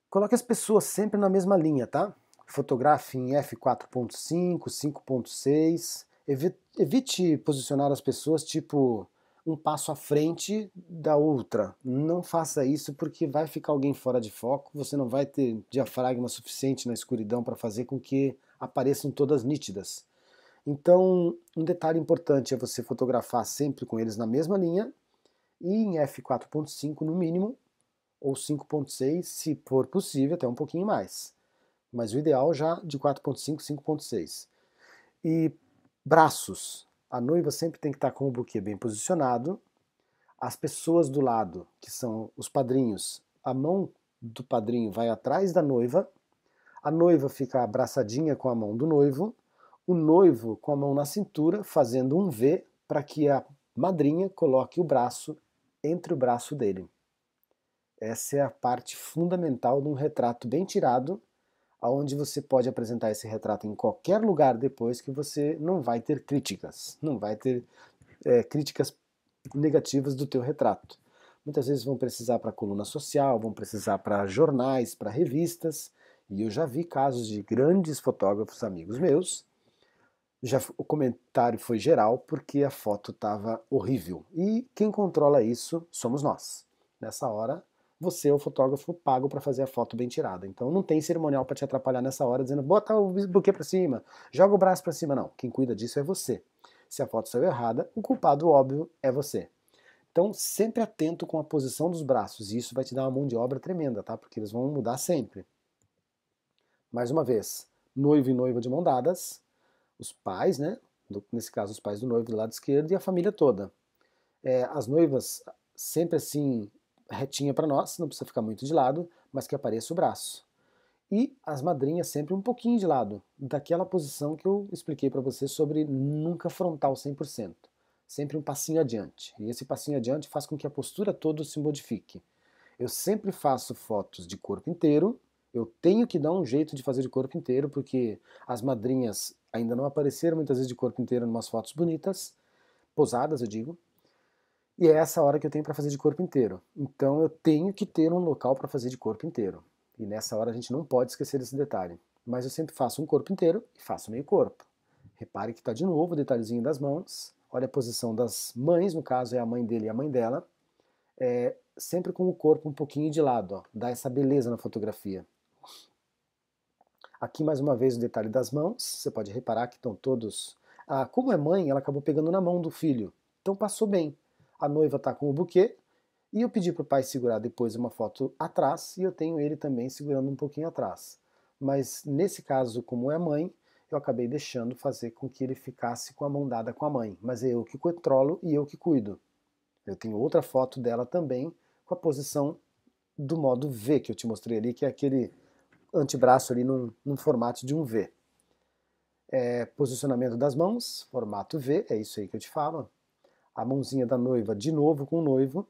Coloque as pessoas sempre na mesma linha, tá? Fotografe em f4.5, 5.6. Evite posicionar as pessoas tipo um passo à frente da outra. Não faça isso porque vai ficar alguém fora de foco, você não vai ter diafragma suficiente na escuridão para fazer com que apareçam todas nítidas. Então, um detalhe importante é você fotografar sempre com eles na mesma linha e em f4.5 no mínimo, ou 5.6, se for possível, até um pouquinho mais. Mas o ideal já de 4.5, 5.6. E braços. A noiva sempre tem que estar com o buquê bem posicionado. As pessoas do lado, que são os padrinhos, a mão do padrinho vai atrás da noiva, a noiva fica abraçadinha com a mão do noivo, o noivo com a mão na cintura, fazendo um V para que a madrinha coloque o braço entre o braço dele. Essa é a parte fundamental de um retrato bem tirado, onde você pode apresentar esse retrato em qualquer lugar depois que você não vai ter críticas, não vai ter críticas negativas do teu retrato. Muitas vezes vão precisar para a coluna social, vão precisar para jornais, para revistas, e eu já vi casos de grandes fotógrafos amigos meus, o comentário foi geral porque a foto estava horrível. E quem controla isso somos nós. Nessa hora, você é o fotógrafo pago para fazer a foto bem tirada. Então não tem cerimonial para te atrapalhar nessa hora dizendo bota o buquê para cima, joga o braço para cima. Não, quem cuida disso é você. Se a foto saiu errada, o culpado óbvio é você. Então sempre atento com a posição dos braços, e isso vai te dar uma mão de obra tremenda, tá? Porque eles vão mudar sempre. Mais uma vez, noivo e noiva de mão dadas, os pais, né? Nesse caso, os pais do noivo do lado esquerdo e a família toda. As noivas sempre assim, retinha para nós, não precisa ficar muito de lado, mas que apareça o braço. E as madrinhas sempre um pouquinho de lado, daquela posição que eu expliquei para você sobre nunca frontal 100%. Sempre um passinho adiante. E esse passinho adiante faz com que a postura toda se modifique. Eu sempre faço fotos de corpo inteiro Eu tenho que dar um jeito de fazer de corpo inteiro, porque as madrinhas ainda não apareceram muitas vezes de corpo inteiro em umas fotos bonitas, posadas eu digo, e é essa hora que eu tenho para fazer de corpo inteiro. Então eu tenho que ter um local para fazer de corpo inteiro. E nessa hora a gente não pode esquecer desse detalhe. Mas eu sempre faço um corpo inteiro e faço meio corpo. Repare que está de novo o detalhezinho das mãos. Olha a posição das mães, no caso é a mãe dele e a mãe dela. Sempre com o corpo um pouquinho de lado, ó, dá essa beleza na fotografia. Aqui mais uma vez o detalhe das mãos, você pode reparar que estão todos... como é mãe, ela acabou pegando na mão do filho, então passou bem. A noiva está com o buquê, e eu pedi para o pai segurar depois uma foto atrás, e eu tenho ele também segurando um pouquinho atrás. Mas nesse caso, como é mãe, eu acabei deixando fazer com que ele ficasse com a mão dada com a mãe, mas é eu que controlo e eu que cuido. Eu tenho outra foto dela também, com a posição do modo V que eu te mostrei ali, que é aquele antebraço ali num formato de um V. Posicionamento das mãos, formato V, é isso aí que eu te falo. A mãozinha da noiva de novo com o noivo.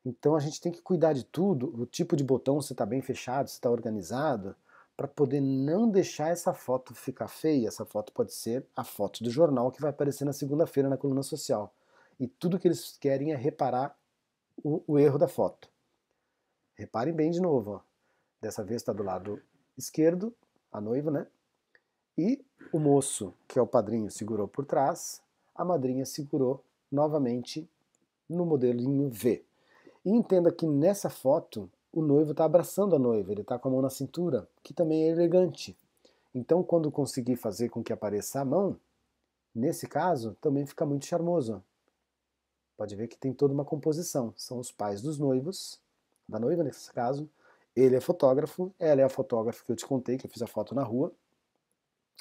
Então a gente tem que cuidar de tudo, o tipo de botão, se está bem fechado, se está organizado, para poder não deixar essa foto ficar feia. Essa foto pode ser a foto do jornal que vai aparecer na segunda-feira na coluna social. E tudo que eles querem é reparar o erro da foto. Reparem bem de novo, ó. Dessa vez está do lado esquerdo, a noiva, né? E o moço, que é o padrinho, segurou por trás, a madrinha segurou novamente no modelinho V. E entenda que nessa foto o noivo está abraçando a noiva, ele está com a mão na cintura, que também é elegante. Então quando conseguir fazer com que apareça a mão, nesse caso também fica muito charmoso. Pode ver que tem toda uma composição. São os pais dos noivos, da noiva nesse caso, ele é fotógrafo, ela é a fotógrafa que eu te contei, que eu fiz a foto na rua.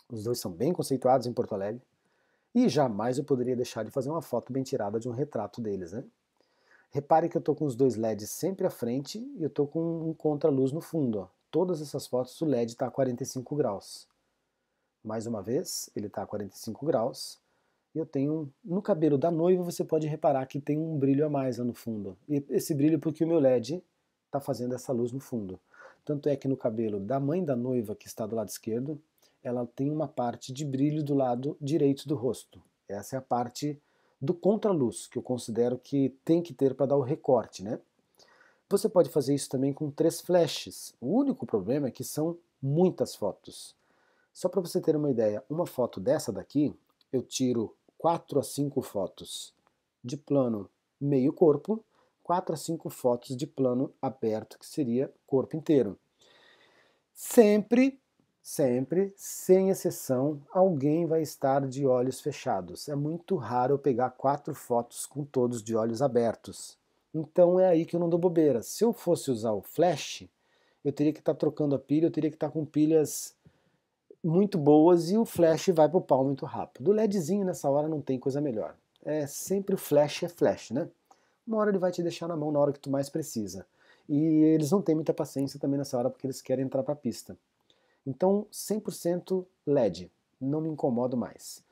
Os dois são bem conceituados em Porto Alegre. E jamais eu poderia deixar de fazer uma foto bem tirada de um retrato deles, né? Repare que eu estou com os dois LEDs sempre à frente e eu estou com um contraluz no fundo. Ó. Todas essas fotos o LED está a 45 graus. Mais uma vez, ele está a 45 graus. E eu tenho, no cabelo da noiva você pode reparar que tem um brilho a mais lá no fundo. E esse brilho porque o meu LED está fazendo essa luz no fundo. Tanto é que no cabelo da mãe da noiva, que está do lado esquerdo, ela tem uma parte de brilho do lado direito do rosto. Essa é a parte do contraluz, que eu considero que tem que ter para dar o recorte, né? Você pode fazer isso também com 3 flashes. O único problema é que são muitas fotos. Só para você ter uma ideia, uma foto dessa daqui, eu tiro 4 a 5 fotos de plano meio corpo, 4 a 5 fotos de plano aberto, que seria corpo inteiro. Sempre, sem exceção, alguém vai estar de olhos fechados. É muito raro eu pegar 4 fotos com todos de olhos abertos. Então é aí que eu não dou bobeira. Se eu fosse usar o flash, eu teria que estar trocando a pilha, eu teria que estar com pilhas muito boas e o flash vai pro pau muito rápido. O LEDzinho nessa hora não tem coisa melhor. É sempre o flash é flash, né? Uma hora ele vai te deixar na mão na hora que tu mais precisa. E eles não têm muita paciência também nessa hora porque eles querem entrar para a pista. Então 100% LED, não me incomodo mais.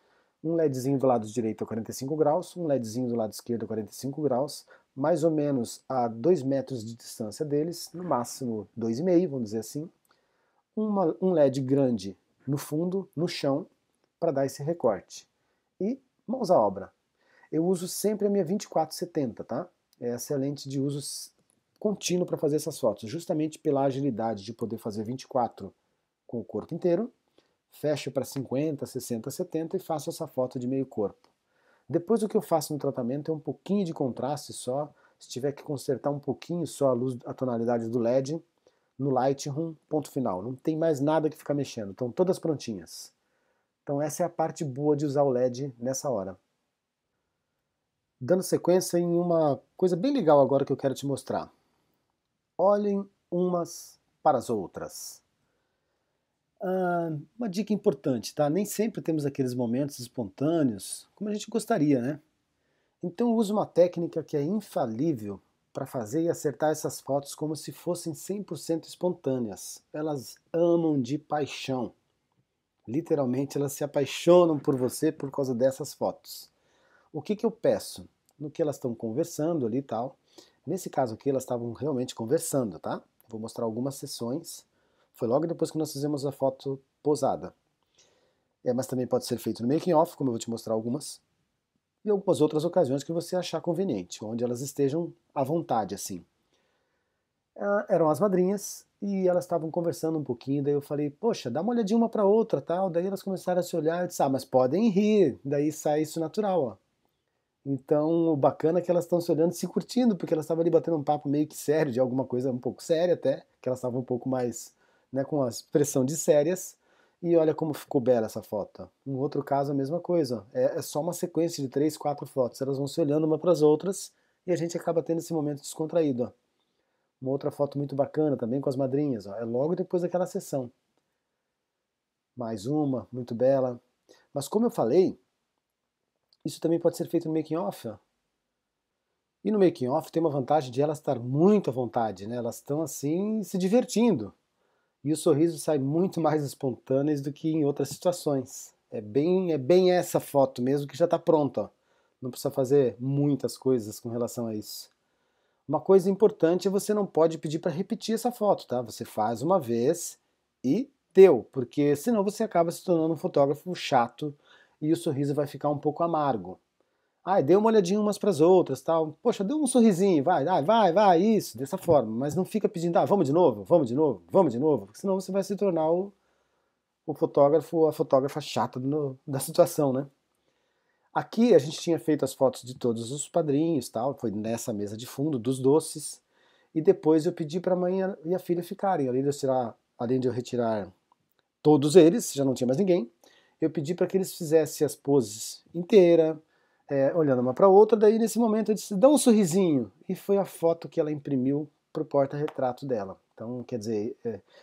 Um LEDzinho do lado direito a 45 graus, um LEDzinho do lado esquerdo a 45 graus, mais ou menos a 2 metros de distância deles, no máximo 2,5, vamos dizer assim. Um LED grande no fundo, no chão, para dar esse recorte. E mãos à obra. Eu uso sempre a minha 2470, tá? Essa é a lente de uso contínuo para fazer essas fotos, justamente pela agilidade de poder fazer 24 com o corpo inteiro, fecho para 50, 60, 70 e faço essa foto de meio corpo. Depois o que eu faço no tratamento é um pouquinho de contraste só, se tiver que consertar um pouquinho só a luz, a tonalidade do LED, no Lightroom, ponto final. Não tem mais nada que ficar mexendo, estão todas prontinhas. Então essa é a parte boa de usar o LED nessa hora. Dando sequência em uma coisa bem legal agora que eu quero te mostrar. Olhem umas para as outras. Uma dica importante, tá? Nem sempre temos aqueles momentos espontâneos como a gente gostaria, né? Então eu uso uma técnica que é infalível para fazer e acertar essas fotos como se fossem 100% espontâneas. Elas amam de paixão. Literalmente elas se apaixonam por você por causa dessas fotos. O que que eu peço? No que elas estão conversando ali e tal. Nesse caso aqui elas estavam realmente conversando, tá? Vou mostrar algumas sessões. Foi logo depois que nós fizemos a foto posada. Mas também pode ser feito no making off, como eu vou te mostrar algumas, e algumas outras ocasiões que você achar conveniente, onde elas estejam à vontade, assim. Eram as madrinhas, e elas estavam conversando um pouquinho, daí eu falei, poxa, dá uma olhadinha uma pra outra, tal, daí elas começaram a se olhar, eu disse, mas podem rir, daí sai isso natural, ó. Então, o bacana é que elas estão se olhando e se curtindo, porque elas estavam ali batendo um papo meio que sério, de alguma coisa um pouco séria até, que elas estavam um pouco mais, né, com a expressão de sérias, e olha como ficou bela essa foto. Um outro caso, a mesma coisa, é só uma sequência de 3, 4 fotos, elas vão se olhando uma para as outras, e a gente acaba tendo esse momento descontraído, ó. Uma outra foto muito bacana também com as madrinhas, ó, é logo depois daquela sessão. Mais uma, muito bela. Mas como eu falei, isso também pode ser feito no making off, ó. E no making off tem uma vantagem de elas estar muito à vontade, né? Elas estão assim se divertindo. E o sorriso sai muito mais espontâneo do que em outras situações. É bem essa foto mesmo que já está pronta, ó. Não precisa fazer muitas coisas com relação a isso. Uma coisa importante é você não pode pedir para repetir essa foto, tá? Você faz uma vez e deu, porque senão você acaba se tornando um fotógrafo chato e o sorriso vai ficar um pouco amargo. Dê uma olhadinha umas para as outras, tal. Poxa, dê um sorrisinho, vai, isso, dessa forma. Mas não fica pedindo, vamos de novo, vamos de novo, vamos de novo, porque senão você vai se tornar o fotógrafo, a fotógrafa chata da situação, né? Aqui a gente tinha feito as fotos de todos os padrinhos, tal, foi nessa mesa de fundo, dos doces, e depois eu pedi para a mãe e a filha ficarem, além de eu retirar todos eles, já não tinha mais ninguém, eu pedi para que eles fizessem as poses inteiras, olhando uma para outra, daí nesse momento eu disse, dá um sorrisinho, e foi a foto que ela imprimiu para o porta-retrato dela. Então, quer dizer,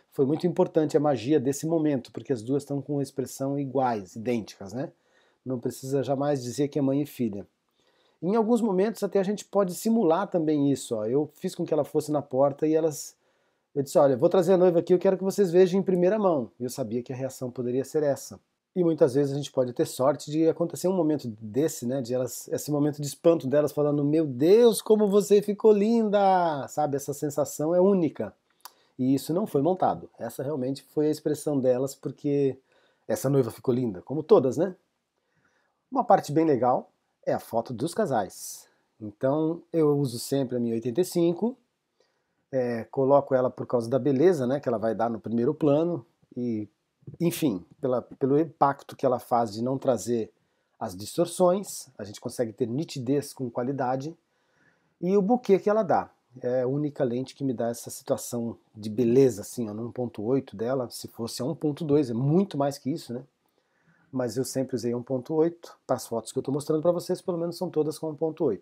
foi muito importante a magia desse momento, porque as duas estão com uma expressão iguais, idênticas, né? Não precisa jamais dizer que é mãe e filha. Em alguns momentos até a gente pode simular também isso, ó. Eu fiz com que ela fosse na porta e eu disse, olha, vou trazer a noiva aqui, eu quero que vocês vejam em primeira mão. E eu sabia que a reação poderia ser essa. E muitas vezes a gente pode ter sorte de acontecer um momento desse, né, esse momento de espanto delas falando, meu Deus, como você ficou linda, sabe, essa sensação é única. E isso não foi montado, essa realmente foi a expressão delas, porque essa noiva ficou linda, como todas, né? Uma parte bem legal é a foto dos casais. Então eu uso sempre a minha 85, coloco ela por causa da beleza, né, que ela vai dar no primeiro plano, e enfim, pelo impacto que ela faz de não trazer as distorções, a gente consegue ter nitidez com qualidade, e o buquê que ela dá. É a única lente que me dá essa situação de beleza, assim, ó, no 1.8 dela, se fosse a 1.2, é muito mais que isso, né? Mas eu sempre usei 1.8, para as fotos que eu estou mostrando para vocês, pelo menos são todas com 1.8.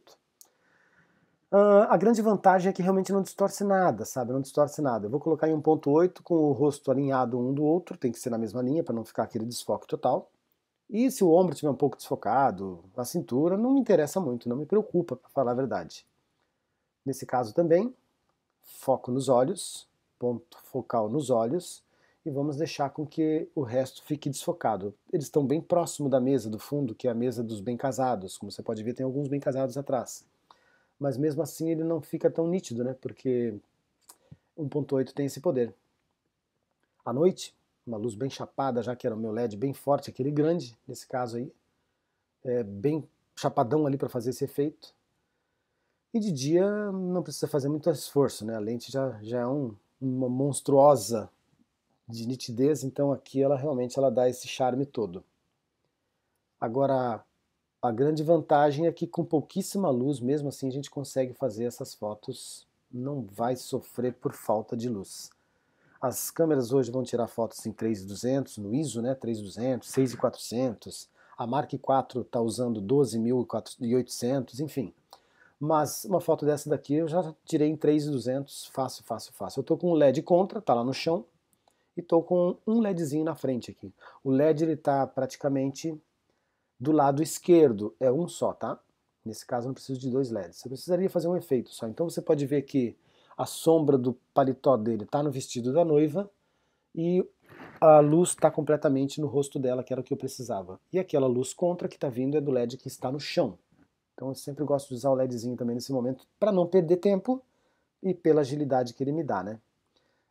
A grande vantagem é que realmente não distorce nada, sabe? Não distorce nada. Eu vou colocar em 1.8 com o rosto alinhado um do outro, tem que ser na mesma linha para não ficar aquele desfoque total. E se o ombro estiver um pouco desfocado, a cintura, não me interessa muito, não me preocupa, para falar a verdade. Nesse caso também, foco nos olhos, ponto focal nos olhos, e vamos deixar com que o resto fique desfocado. Eles estão bem próximo da mesa do fundo, que é a mesa dos bem casados. Como você pode ver, tem alguns bem casados atrás. Mas mesmo assim ele não fica tão nítido, né? Porque 1.8 tem esse poder. À noite, uma luz bem chapada, já que era o meu LED bem forte, aquele grande, nesse caso aí, bem chapadão ali para fazer esse efeito. E de dia não precisa fazer muito esforço, né? A lente já é uma monstruosa de nitidez, então aqui ela realmente dá esse charme todo. Agora, a grande vantagem é que com pouquíssima luz, mesmo assim, a gente consegue fazer essas fotos, não vai sofrer por falta de luz. As câmeras hoje vão tirar fotos em 3200, no ISO, né, 3200, 6400, a Mark IV está usando 12800, enfim. Mas uma foto dessa daqui eu já tirei em 3200, fácil, fácil, fácil. Eu estou com um LED contra, tá lá no chão, e estou com um LEDzinho na frente aqui. O LED ele está praticamente do lado esquerdo, é um só, tá? Nesse caso eu não preciso de dois LEDs. Você precisaria fazer um efeito só. Então você pode ver que a sombra do paletó dele está no vestido da noiva e a luz está completamente no rosto dela, que era o que eu precisava. E aquela luz contra que está vindo é do LED que está no chão. Então eu sempre gosto de usar o LEDzinho também nesse momento para não perder tempo e pela agilidade que ele me dá, né?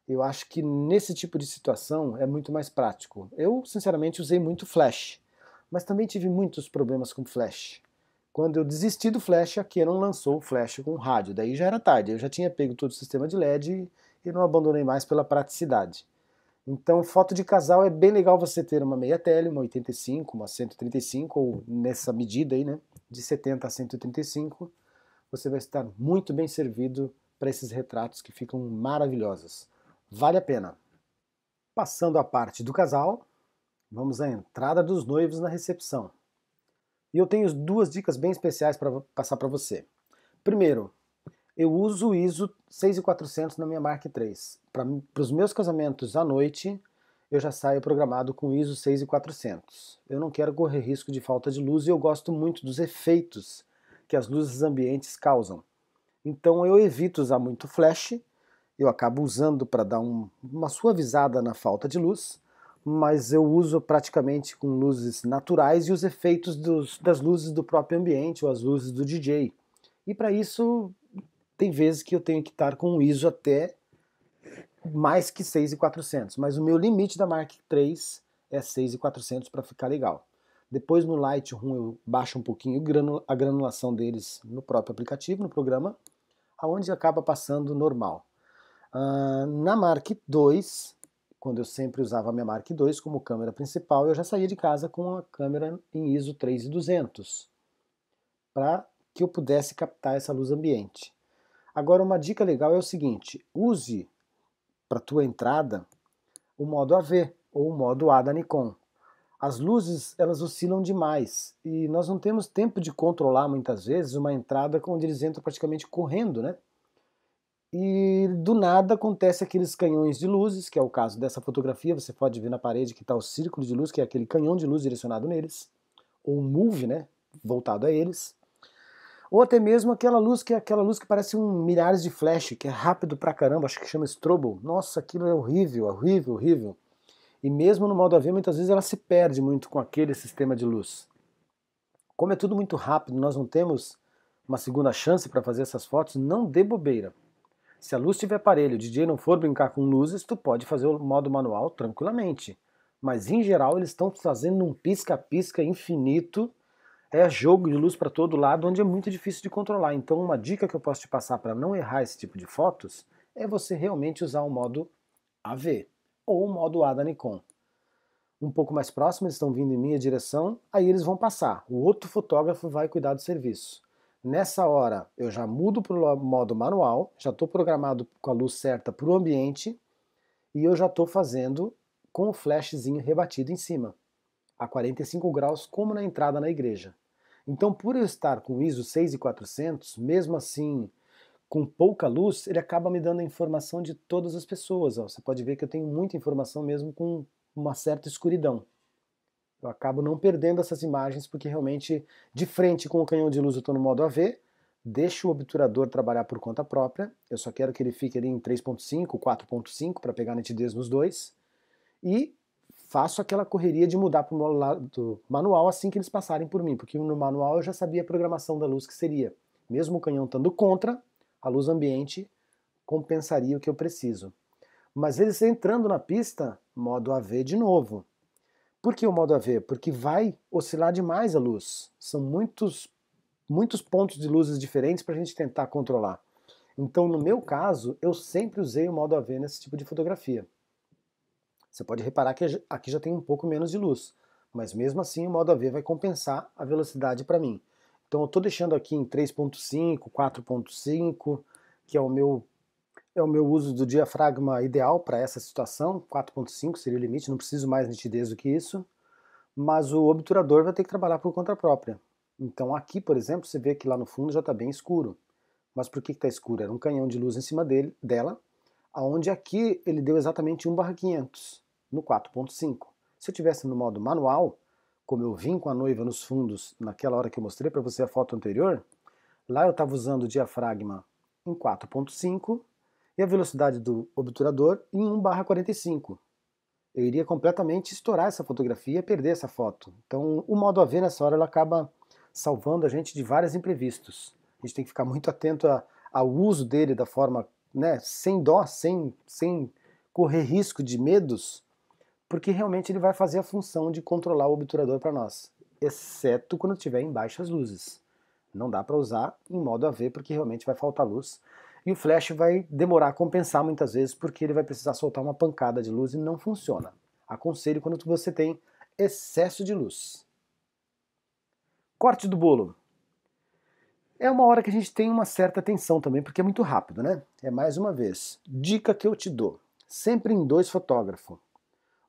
Eu acho que nesse tipo de situação é muito mais prático. Eu, sinceramente, usei muito flash, mas também tive muitos problemas com flash. Quando eu desisti do flash, a Canon lançou o flash com rádio, daí já era tarde, eu já tinha pego todo o sistema de LED e não abandonei mais pela praticidade. Então, foto de casal é bem legal você ter uma meia tele, uma 85, uma 135, ou nessa medida aí, né, de 70 a 135, você vai estar muito bem servido para esses retratos que ficam maravilhosos. Vale a pena. Passando a parte do casal, vamos à entrada dos noivos na recepção. E eu tenho duas dicas bem especiais para passar para você. Primeiro, eu uso o ISO 6400 na minha Mark III. Para os meus casamentos à noite, eu já saio programado com ISO 6400. Eu não quero correr risco de falta de luz e eu gosto muito dos efeitos que as luzes ambientes causam. Então eu evito usar muito flash, eu acabo usando para dar uma suavizada na falta de luz, mas eu uso praticamente com luzes naturais e os efeitos das luzes do próprio ambiente ou as luzes do DJ. E para isso tem vezes que eu tenho que estar com um ISO até mais que 6.400, mas o meu limite da Mark III é 6.400 para ficar legal. Depois no Lightroom eu baixo um pouquinho a granulação deles no próprio aplicativo, no programa, aonde acaba passando normal. Na Mark II, quando eu sempre usava a minha Mark II como câmera principal, eu já saía de casa com a câmera em ISO 3200, para que eu pudesse captar essa luz ambiente. Agora uma dica legal é o seguinte, use para a tua entrada o modo AV ou o modo A da Nikon. As luzes, elas oscilam demais e nós não temos tempo de controlar muitas vezes uma entrada onde eles entram praticamente correndo, né? E do nada acontece aqueles canhões de luzes, que é o caso dessa fotografia, você pode ver na parede que está o círculo de luz, que é aquele canhão de luz direcionado neles, ou move, né, voltado a eles, ou até mesmo aquela luz que é aquela luz que parece milhares de flash, que é rápido pra caramba, acho que chama strobo. Nossa, aquilo é horrível, horrível, horrível. E mesmo no modo AV, muitas vezes ela se perde muito com aquele sistema de luz. Como é tudo muito rápido, nós não temos uma segunda chance para fazer essas fotos, não dê bobeira. Se a luz tiver parelho, o DJ não for brincar com luzes, tu pode fazer o modo manual tranquilamente. Mas em geral eles estão fazendo um pisca-pisca infinito, é jogo de luz para todo lado, onde é muito difícil de controlar. Então uma dica que eu posso te passar para não errar esse tipo de fotos é você realmente usar o modo AV ou o modo A da Nikon. Um pouco mais próximo, eles estão vindo em minha direção, aí eles vão passar. O outro fotógrafo vai cuidar do serviço. Nessa hora, eu já mudo para o modo manual, já estou programado com a luz certa para o ambiente e eu já estou fazendo com o flashzinho rebatido em cima, a 45 graus, como na entrada na igreja. Então, por eu estar com ISO 6400, mesmo assim, com pouca luz, ele acaba me dando a informação de todas as pessoas. Você pode ver que eu tenho muita informação mesmo com uma certa escuridão. Eu acabo não perdendo essas imagens porque realmente, de frente com o canhão de luz eu estou no modo AV, deixo o obturador trabalhar por conta própria, eu só quero que ele fique ali em 3.5, 4.5 para pegar nitidez nos dois, e faço aquela correria de mudar para o lado manual assim que eles passarem por mim, porque no manual eu já sabia a programação da luz que seria. Mesmo o canhão estando contra, a luz ambiente compensaria o que eu preciso. Mas eles entrando na pista, modo AV de novo. Por que o modo AV? Porque vai oscilar demais a luz. São muitos pontos de luzes diferentes para a gente tentar controlar. Então, no meu caso, eu sempre usei o modo AV nesse tipo de fotografia. Você pode reparar que aqui já tem um pouco menos de luz, mas mesmo assim o modo AV vai compensar a velocidade para mim. Então eu estou deixando aqui em 3.5, 4.5, que é o meu uso do diafragma ideal para essa situação. 4.5 seria o limite, não preciso mais nitidez do que isso, mas o obturador vai ter que trabalhar por conta própria. Então aqui, por exemplo, você vê que lá no fundo já está bem escuro. Mas por que está escuro? Era um canhão de luz em cima dela, aonde aqui ele deu exatamente 1/500 no 4.5. Se eu tivesse no modo manual, como eu vim com a noiva nos fundos naquela hora que eu mostrei para você a foto anterior, lá eu estava usando o diafragma em 4.5 e a velocidade do obturador em 1/45. Eu iria completamente estourar essa fotografia e perder essa foto. Então o modo AV nessa hora ela acaba salvando a gente de vários imprevistos. A gente tem que ficar muito atento ao uso dele da forma, né, sem dó, sem correr risco de medos, porque realmente ele vai fazer a função de controlar o obturador para nós, exceto quando estiver em baixas luzes. Não dá para usar em modo AV porque realmente vai faltar luz. E o flash vai demorar a compensar muitas vezes porque ele vai precisar soltar uma pancada de luz e não funciona. Aconselho quando você tem excesso de luz. Corte do bolo. É uma hora que a gente tem uma certa tensão também, porque é muito rápido, né? É mais uma vez. Dica que eu te dou. Sempre em 2 fotógrafos.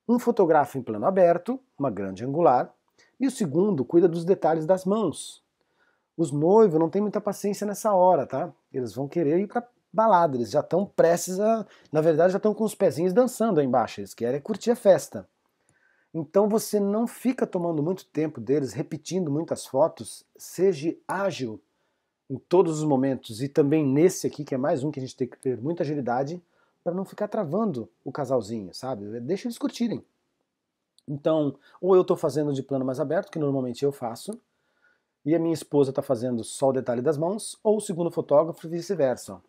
Um fotografa em plano aberto, uma grande angular, e o segundo cuida dos detalhes das mãos. Os noivos não têm muita paciência nessa hora, tá? Eles vão querer ir pra balada, eles já estão prestes a... Na verdade, já estão com os pezinhos dançando aí embaixo, eles querem curtir a festa. Então você não fica tomando muito tempo deles, repetindo muitas fotos, seja ágil em todos os momentos, e também nesse aqui, que é mais um que a gente tem que ter muita agilidade, para não ficar travando o casalzinho, sabe? Deixa eles curtirem. Então, ou eu estou fazendo de plano mais aberto, que normalmente eu faço, e a minha esposa está fazendo só o detalhe das mãos, ou o segundo fotógrafo e vice-versa.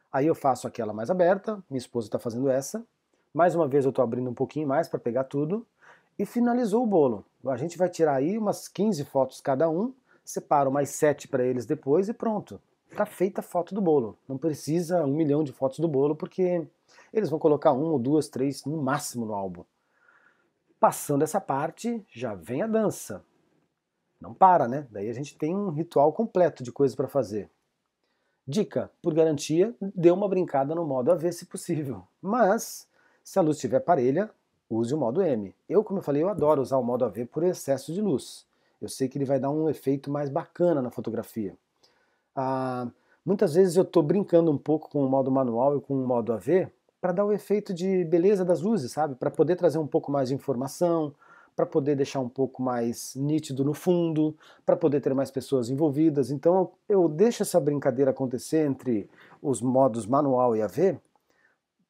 Aí eu faço aquela mais aberta, minha esposa está fazendo essa, mais uma vez eu estou abrindo um pouquinho mais para pegar tudo, e finalizou o bolo. A gente vai tirar aí umas 15 fotos cada um, separo mais 7 para eles depois e pronto. Tá feita a foto do bolo. Não precisa 1 milhão de fotos do bolo, porque eles vão colocar 1 ou 2, 3 no máximo no álbum. Passando essa parte, já vem a dança. Não para, né? Daí a gente tem um ritual completo de coisas para fazer. Dica, por garantia, dê uma brincada no modo AV se possível. Mas, se a luz estiver parelha, use o modo M. Eu, como eu falei, eu adoro usar o modo AV por excesso de luz. Eu sei que ele vai dar um efeito mais bacana na fotografia. Muitas vezes eu estou brincando um pouco com o modo manual e com o modo AV para dar o efeito de beleza das luzes, sabe? Para poder trazer um pouco mais de informação, para poder deixar um pouco mais nítido no fundo, para poder ter mais pessoas envolvidas. Então eu deixo essa brincadeira acontecer entre os modos manual e AV.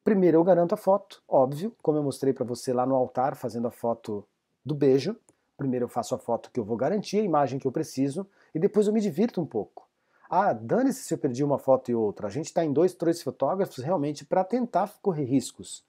Primeiro eu garanto a foto, óbvio, como eu mostrei para você lá no altar, fazendo a foto do beijo. Primeiro eu faço a foto que eu vou garantir, a imagem que eu preciso, e depois eu me divirto um pouco. Dane-se se eu perdi uma foto e outra. A gente está em 2, 3 fotógrafos realmente para tentar correr riscos.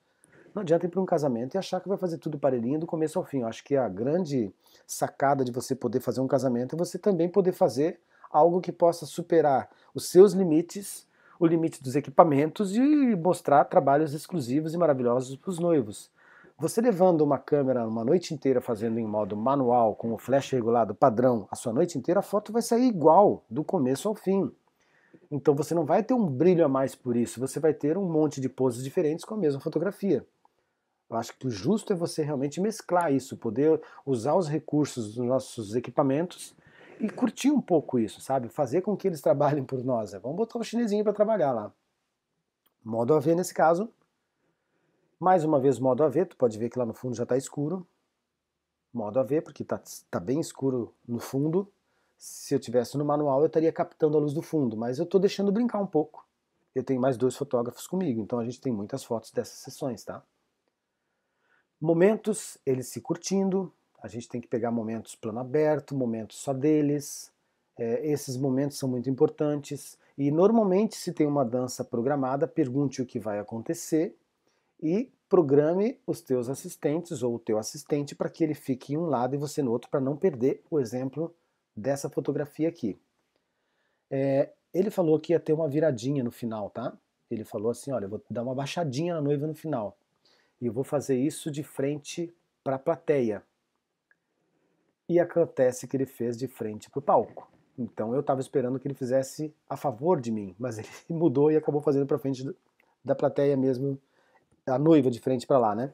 Não adianta ir para um casamento e achar que vai fazer tudo parelhinho do começo ao fim. Eu acho que a grande sacada de você poder fazer um casamento é você também poder fazer algo que possa superar os seus limites, o limite dos equipamentos e mostrar trabalhos exclusivos e maravilhosos para os noivos. Você levando uma câmera uma noite inteira fazendo em modo manual, com o flash regulado padrão, a sua noite inteira, a foto vai sair igual, do começo ao fim. Então você não vai ter um brilho a mais por isso, você vai ter um monte de poses diferentes com a mesma fotografia. Eu acho que o justo é você realmente mesclar isso, poder usar os recursos dos nossos equipamentos e curtir um pouco isso, sabe? Fazer com que eles trabalhem por nós. Vamos botar o chinesinho para trabalhar lá. Modo AV nesse caso. Mais uma vez modo AV, tu pode ver que lá no fundo já está escuro. Modo AV, porque tá bem escuro no fundo. Se eu tivesse no manual eu estaria captando a luz do fundo, mas eu estou deixando brincar um pouco. Eu tenho mais 2 fotógrafos comigo, então a gente tem muitas fotos dessas sessões, tá? Momentos, eles se curtindo, a gente tem que pegar momentos plano aberto, momentos só deles, esses momentos são muito importantes, e normalmente se tem uma dança programada, pergunte o que vai acontecer e programe os teus assistentes ou o teu assistente para que ele fique em um lado e você no outro, para não perder o exemplo dessa fotografia aqui. Ele falou que ia ter uma viradinha no final, tá? Ele falou assim, olha, eu vou dar uma baixadinha na noiva no final. E eu vou fazer isso de frente para a plateia. E acontece que ele fez de frente para o palco. Então eu estava esperando que ele fizesse a favor de mim, mas ele mudou e acabou fazendo para frente da plateia mesmo, a noiva de frente para lá, né?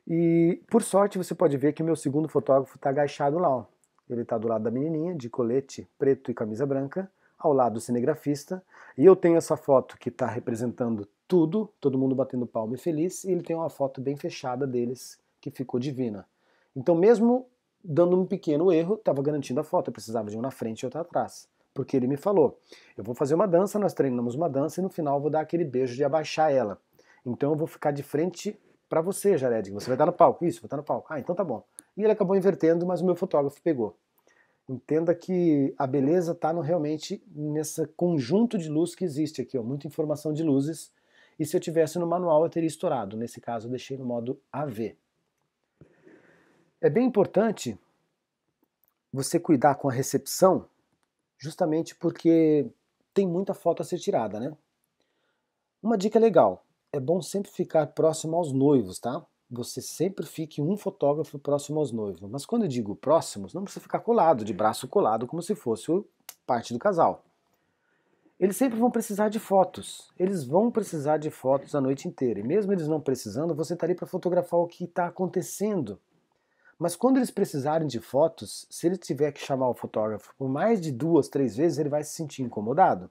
E por sorte você pode ver que o meu segundo fotógrafo está agachado lá, ó. Ele está do lado da menininha, de colete preto e camisa branca, ao lado do cinegrafista, e eu tenho essa foto que está representando tudo, todo mundo batendo palma e feliz, e ele tem uma foto bem fechada deles, que ficou divina. Então mesmo dando um pequeno erro, estava garantindo a foto, eu precisava de um na frente e outro atrás. Porque ele me falou, eu vou fazer uma dança, nós treinamos uma dança, e no final eu vou dar aquele beijo de abaixar ela. Então eu vou ficar de frente para você, Jared, você vai estar no palco. Isso, vou estar no palco. Então tá bom. E ele acabou invertendo, mas o meu fotógrafo pegou. Entenda que a beleza está realmente nesse conjunto de luz que existe aqui, ó, muita informação de luzes, e se eu tivesse no manual eu teria estourado. Nesse caso eu deixei no modo AV. É bem importante você cuidar com a recepção, justamente porque tem muita foto a ser tirada, né? Uma dica legal, é bom sempre ficar próximo aos noivos, tá? Você sempre fique um fotógrafo próximo aos noivos. Mas quando eu digo próximos, não precisa ficar colado, de braço colado, como se fosse parte do casal. Eles sempre vão precisar de fotos. Eles vão precisar de fotos a noite inteira. E mesmo eles não precisando, você está ali para fotografar o que está acontecendo. Mas quando eles precisarem de fotos, se ele tiver que chamar o fotógrafo por mais de 2, 3 vezes, ele vai se sentir incomodado.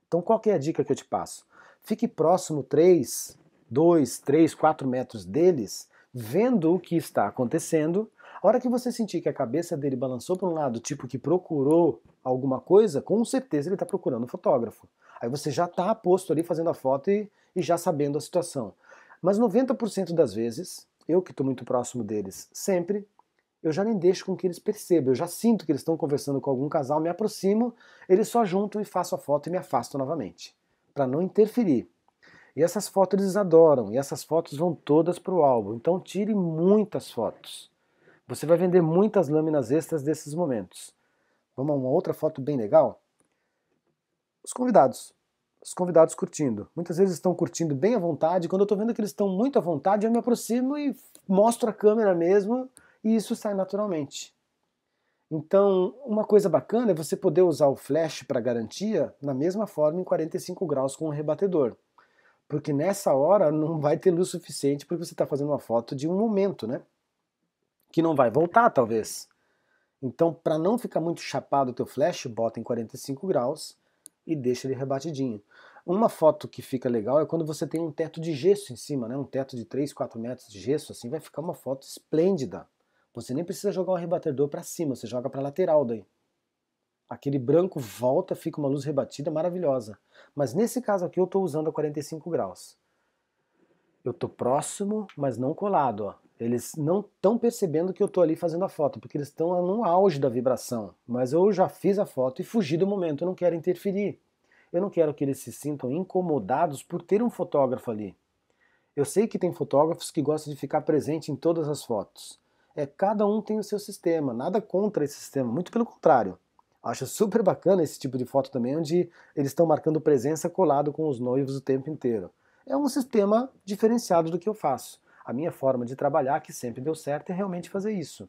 Então qual que é a dica que eu te passo? Fique próximo 3, 2, 3, 4 metros deles, vendo o que está acontecendo. A hora que você sentir que a cabeça dele balançou para um lado, tipo que procurou alguma coisa, com certeza ele está procurando um fotógrafo. Aí você já está posto ali fazendo a foto e já sabendo a situação. Mas 90% das vezes, eu que estou muito próximo deles sempre, eu já nem deixo com que eles percebam, eu já sinto que eles estão conversando com algum casal, me aproximo, eles só juntam e faço a foto e me afasto novamente, para não interferir. E essas fotos eles adoram, e essas fotos vão todas para o álbum, então tire muitas fotos. Você vai vender muitas lâminas extras desses momentos. Vamos a uma outra foto bem legal? Os convidados. Os convidados curtindo. Muitas vezes estão curtindo bem à vontade, quando eu estou vendo que eles estão muito à vontade, eu me aproximo e mostro a câmera mesmo, e isso sai naturalmente. Então, uma coisa bacana é você poder usar o flash para garantia na mesma forma em 45 graus com o rebatedor. Porque nessa hora não vai ter luz suficiente porque você está fazendo uma foto de um momento, né? Que não vai voltar, talvez. Então, para não ficar muito chapado o teu flash, bota em 45 graus e deixa ele rebatidinho. Uma foto que fica legal é quando você tem um teto de gesso em cima, né? Um teto de 3, 4 metros de gesso, assim vai ficar uma foto esplêndida. Você nem precisa jogar o rebatedor para cima, você joga para lateral daí. Aquele branco volta, fica uma luz rebatida maravilhosa. Mas nesse caso aqui eu estou usando a 45 graus. Eu estou próximo, mas não colado. Ó. Eles não estão percebendo que eu estou ali fazendo a foto, porque eles estão no auge da vibração. Mas eu já fiz a foto e fugi do momento, eu não quero interferir. Eu não quero que eles se sintam incomodados por ter um fotógrafo ali. Eu sei que tem fotógrafos que gostam de ficar presente em todas as fotos. Cada um tem o seu sistema, nada contra esse sistema, muito pelo contrário. Acho super bacana esse tipo de foto também, onde eles estão marcando presença colado com os noivos o tempo inteiro. É um sistema diferenciado do que eu faço. A minha forma de trabalhar, que sempre deu certo, é realmente fazer isso.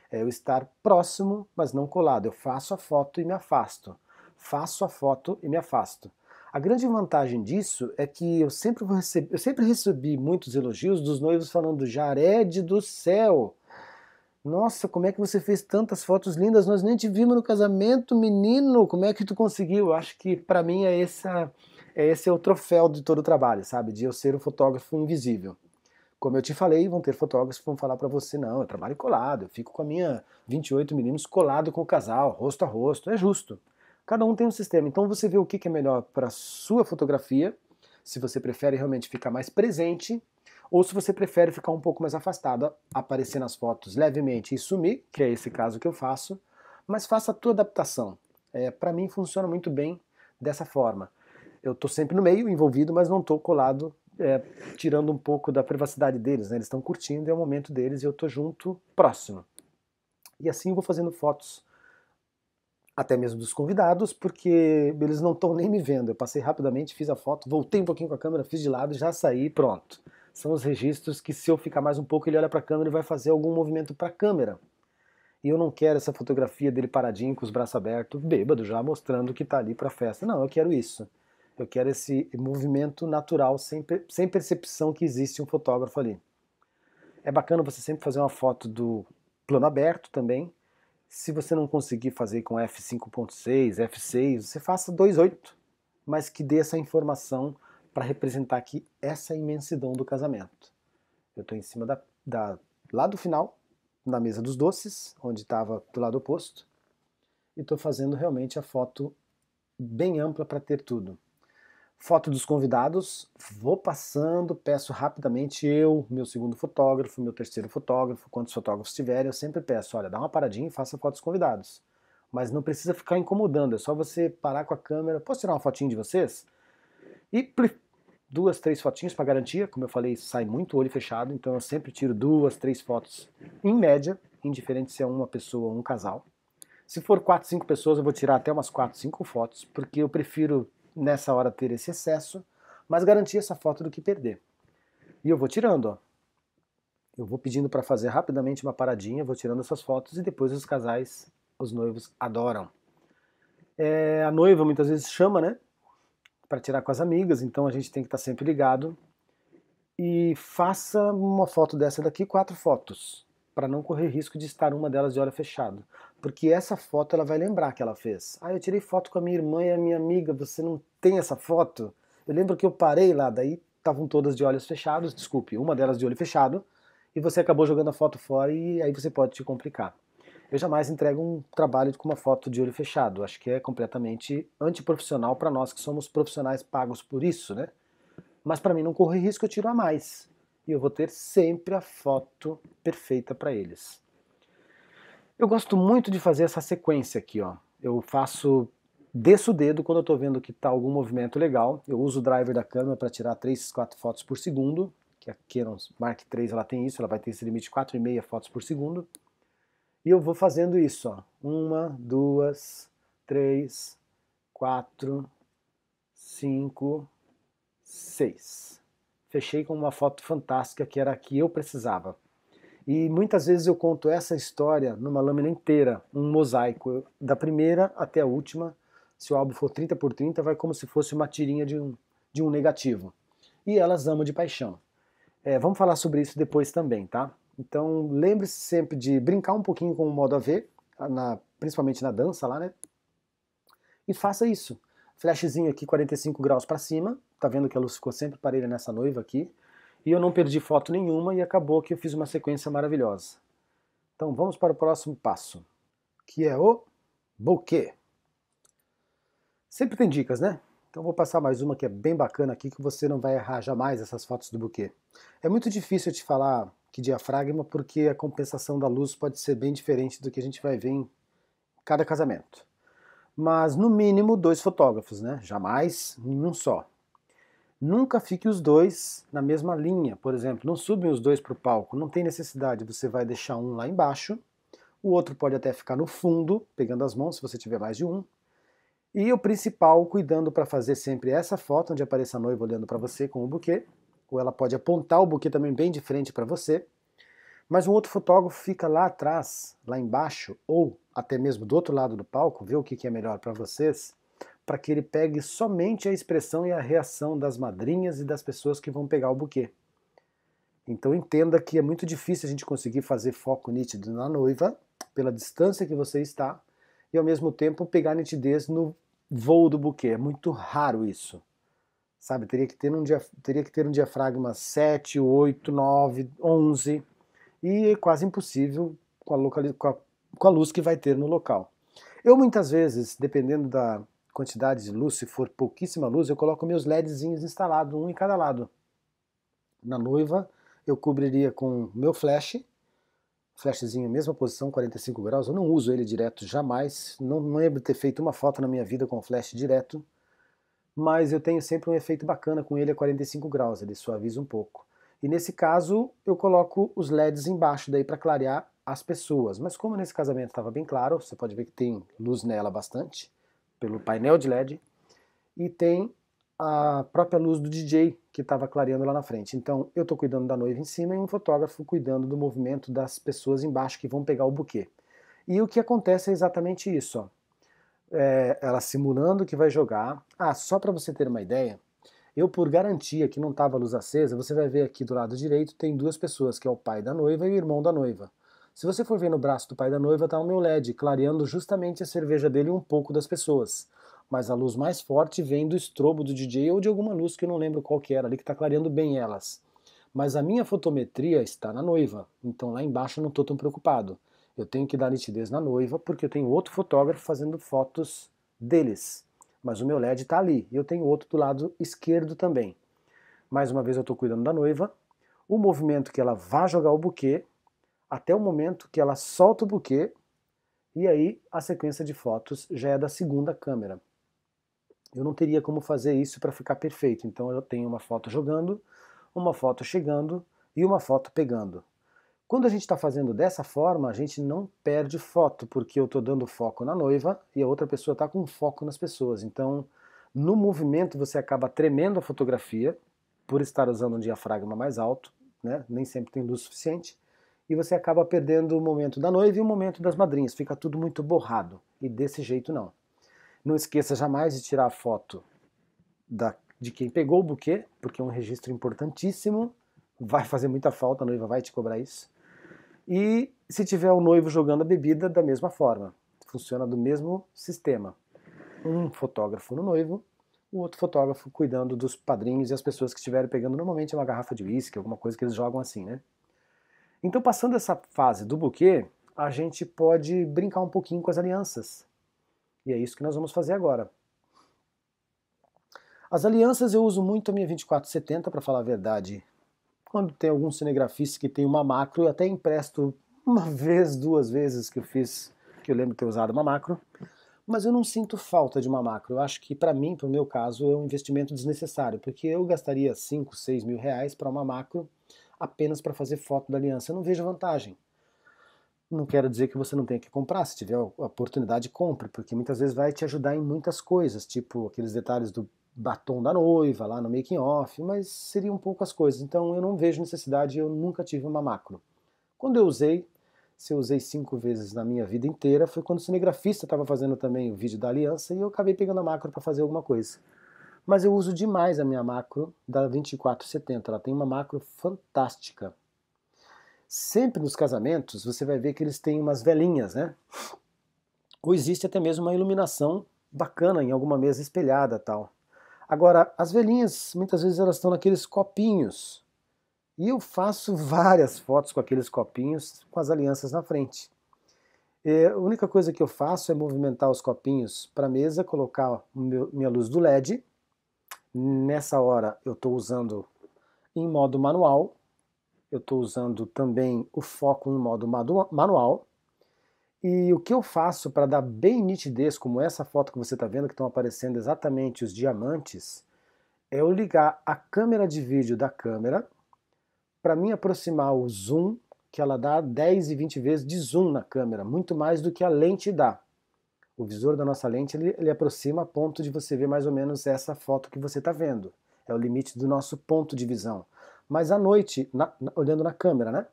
É eu estar próximo, mas não colado. Eu faço a foto e me afasto. Faço a foto e me afasto. A grande vantagem disso é que eu sempre recebi muitos elogios dos noivos falando: Jared do céu! Nossa, como é que você fez tantas fotos lindas? Nós nem te vimos no casamento, menino! Como é que tu conseguiu? Eu acho que para mim esse é o troféu de todo o trabalho, sabe? De eu ser o fotógrafo invisível. Como eu te falei, vão ter fotógrafos que vão falar para você: não, eu trabalho colado, eu fico com a minha 28mm colado com o casal, rosto a rosto. É justo. Cada um tem um sistema, então você vê o que é melhor para a sua fotografia, se você prefere realmente ficar mais presente, ou se você prefere ficar um pouco mais afastado, aparecer nas fotos levemente e sumir, que é esse caso que eu faço, mas faça a tua adaptação. Para mim funciona muito bem dessa forma. Eu estou sempre no meio, envolvido, mas não estou colado, tirando um pouco da privacidade deles, né? Eles estão curtindo, é o momento deles e eu estou junto, próximo. E assim eu vou fazendo fotos até mesmo dos convidados, porque eles não estão nem me vendo. Eu passei rapidamente, fiz a foto, voltei um pouquinho com a câmera, fiz de lado, já saí, pronto. São os registros que, se eu ficar mais um pouco, ele olha para a câmera e vai fazer algum movimento para a câmera. E eu não quero essa fotografia dele paradinho, com os braços abertos, bêbado já, mostrando que está ali para a festa. Não, eu quero isso. Eu quero esse movimento natural, sem percepção que existe um fotógrafo ali. É bacana você sempre fazer uma foto do plano aberto também. Se você não conseguir fazer com f5.6, f6, você faça 2.8, mas que dê essa informação para representar aqui essa imensidão do casamento. Eu estou em cima lá do final, na mesa dos doces, onde estava do lado oposto, e estou fazendo realmente a foto bem ampla para ter tudo. Foto dos convidados, vou passando, peço rapidamente meu segundo fotógrafo, meu terceiro fotógrafo, quantos fotógrafos tiverem, eu sempre peço: olha, dá uma paradinha e faça foto dos convidados. Mas não precisa ficar incomodando, é só você parar com a câmera. Posso tirar uma fotinho de vocês? E 2, 3 fotinhos para garantia, como eu falei, sai muito olho fechado, então eu sempre tiro 2, 3 fotos em média, indiferente se é uma pessoa ou um casal. Se for 4, 5 pessoas, eu vou tirar até umas 4, 5 fotos, porque eu prefiro nessa hora ter esse excesso, mas garantir essa foto do que perder. E eu vou tirando, ó. Eu vou pedindo para fazer rapidamente uma paradinha, vou tirando essas fotos e depois os casais, os noivos adoram. A noiva muitas vezes chama, né, para tirar com as amigas, então a gente tem que estar sempre ligado. E faça uma foto dessa daqui, 4 fotos, para não correr risco de estar uma delas de olho fechado. Porque essa foto ela vai lembrar que ela fez. Ah, eu tirei foto com a minha irmã e a minha amiga, você não tem essa foto? Eu lembro que eu parei lá, daí estavam todas de olhos fechados, desculpe, uma delas de olho fechado, e você acabou jogando a foto fora e aí você pode te complicar. Eu jamais entrego um trabalho com uma foto de olho fechado, acho que é completamente antiprofissional para nós que somos profissionais pagos por isso, né? Mas para mim não correr risco, eu tiro a mais. E eu vou ter sempre a foto perfeita para eles. Eu gosto muito de fazer essa sequência aqui, ó. Eu desço o dedo quando eu estou vendo que está algum movimento legal. Eu uso o driver da câmera para tirar 3, 4 fotos por segundo, que a Canon Mark III ela tem isso, ela vai ter esse limite de 4,5 fotos por segundo. E eu vou fazendo isso, ó. 1, 2, 3, 4, 5, 6. Fechei com uma foto fantástica que era a que eu precisava. E muitas vezes eu conto essa história numa lâmina inteira, um mosaico, da primeira até a última. Se o álbum for 30 por 30, vai como se fosse uma tirinha de um negativo. E elas amam de paixão. Vamos falar sobre isso depois também, tá? Então lembre-se sempre de brincar um pouquinho com o modo AV, principalmente na dança lá, né? E faça isso. Flashzinho aqui 45 graus para cima, tá vendo que a luz ficou sempre parelha nessa noiva aqui, e eu não perdi foto nenhuma e acabou que eu fiz uma sequência maravilhosa. Então vamos para o próximo passo, que é o buquê. Sempre tem dicas, né? Então vou passar mais uma que é bem bacana aqui, que você não vai errar jamais essas fotos do buquê. É muito difícil eu te falar que diafragma, porque a compensação da luz pode ser bem diferente do que a gente vai ver em cada casamento. Mas no mínimo 2 fotógrafos, né? Jamais nenhum só. Nunca fique os dois na mesma linha, por exemplo, não subem os dois para o palco, não tem necessidade, você vai deixar um lá embaixo, o outro pode até ficar no fundo, pegando as mãos, se você tiver mais de um, e o principal, cuidando para fazer sempre essa foto, onde apareça a noiva olhando para você com o buquê, ou ela pode apontar o buquê também bem de frente para você, mas um outro fotógrafo fica lá atrás, lá embaixo, ou até mesmo do outro lado do palco, vê o que é melhor para vocês, para que ele pegue somente a expressão e a reação das madrinhas e das pessoas que vão pegar o buquê. Então entenda que é muito difícil a gente conseguir fazer foco nítido na noiva, pela distância que você está, e ao mesmo tempo pegar nitidez no voo do buquê. É muito raro isso. Sabe, teria que ter um diafragma 7, 8, 9, 11, e é quase impossível com a luz que vai ter no local. Eu muitas vezes, dependendo da quantidade de luz, se for pouquíssima luz, eu coloco meus LEDzinhos instalados, um em cada lado. Na noiva, eu cobriria com meu flashzinho, mesma posição, 45 graus, eu não uso ele direto jamais, não lembro de ter feito uma foto na minha vida com flash direto, mas eu tenho sempre um efeito bacana com ele a 45 graus, ele suaviza um pouco. E nesse caso, eu coloco os LEDs embaixo daí para clarear as pessoas, mas como nesse casamento estava bem claro, você pode ver que tem luz nela bastante, pelo painel de LED, e tem a própria luz do DJ que estava clareando lá na frente. Então eu estou cuidando da noiva em cima e um fotógrafo cuidando do movimento das pessoas embaixo que vão pegar o buquê. E o que acontece é exatamente isso, ó. Ela simulando que vai jogar. Só para você ter uma ideia, eu por garantia que não estava a luz acesa, você vai ver aqui do lado direito tem 2 pessoas, que é o pai da noiva e o irmão da noiva. Se você for ver no braço do pai da noiva, está o meu LED, clareando justamente a cerveja dele e um pouco das pessoas. Mas a luz mais forte vem do estrobo do DJ ou de alguma luz que eu não lembro qual que era ali, que está clareando bem elas. Mas a minha fotometria está na noiva, então lá embaixo eu não estou tão preocupado. Eu tenho que dar nitidez na noiva, porque eu tenho outro fotógrafo fazendo fotos deles. Mas o meu LED está ali, e eu tenho outro do lado esquerdo também. Mais uma vez eu estou cuidando da noiva, o movimento que ela vai jogar o buquê, até o momento que ela solta o buquê, e aí a sequência de fotos já é da segunda câmera. eu não teria como fazer isso para ficar perfeito. Então eu tenho uma foto jogando, uma foto chegando e uma foto pegando. Quando a gente está fazendo dessa forma, a gente não perde foto, porque eu estou dando foco na noiva e a outra pessoa está com foco nas pessoas. Então, no movimento, você acaba tremendo a fotografia, por estar usando um diafragma mais alto, né? Nem sempre tem luz suficiente, e você acaba perdendo o momento da noiva e o momento das madrinhas. Fica tudo muito borrado, e desse jeito não. Não esqueça jamais de tirar a foto de quem pegou o buquê, porque é um registro importantíssimo, vai fazer muita falta, a noiva vai te cobrar isso. E se tiver o noivo jogando a bebida, da mesma forma. Funciona do mesmo sistema. Um fotógrafo no noivo, o outro fotógrafo cuidando dos padrinhos e as pessoas que estiverem pegando normalmente uma garrafa de uísque, alguma coisa que eles jogam assim, né? Então, passando essa fase do buquê, a gente pode brincar um pouquinho com as alianças. E é isso que nós vamos fazer agora. As alianças eu uso muito a minha 2470, para falar a verdade. Quando tem algum cinegrafista que tem uma macro, eu até empresto uma vez, duas vezes que eu fiz, que eu lembro de ter usado uma macro, mas eu não sinto falta de uma macro. Eu acho que para mim, para o meu caso, é um investimento desnecessário, porque eu gastaria 5, 6 mil reais para uma macro apenas para fazer foto da aliança. Eu não vejo vantagem. Não quero dizer que você não tenha que comprar, se tiver a oportunidade, compre, porque muitas vezes vai te ajudar em muitas coisas, tipo aqueles detalhes do batom da noiva, lá no making off, mas seriam poucas coisas, então eu não vejo necessidade, eu nunca tive uma macro. Quando eu usei, se eu usei 5 vezes na minha vida inteira, foi quando o cinegrafista estava fazendo também o vídeo da aliança e eu acabei pegando a macro para fazer alguma coisa. Mas eu uso demais a minha macro da 2470, ela tem uma macro fantástica. Sempre nos casamentos você vai ver que eles têm umas velinhas, né? Ou existe até mesmo uma iluminação bacana em alguma mesa espelhada tal. Agora, as velinhas, muitas vezes elas estão naqueles copinhos. E eu faço várias fotos com aqueles copinhos com as alianças na frente. A única coisa que eu faço é movimentar os copinhos para a mesa, colocar minha luz do LED. Nessa hora eu estou usando em modo manual. Eu estou usando também o foco em modo manual. E o que eu faço para dar bem nitidez, como essa foto que você está vendo, que estão aparecendo exatamente os diamantes, é eu ligar a câmera de vídeo da câmera para mim aproximar o zoom, que ela dá 10 e 20 vezes de zoom na câmera, muito mais do que a lente dá. O visor da nossa lente ele aproxima a ponto de você ver mais ou menos essa foto que você está vendo. É o limite do nosso ponto de visão. Mas à noite, olhando na câmera, né?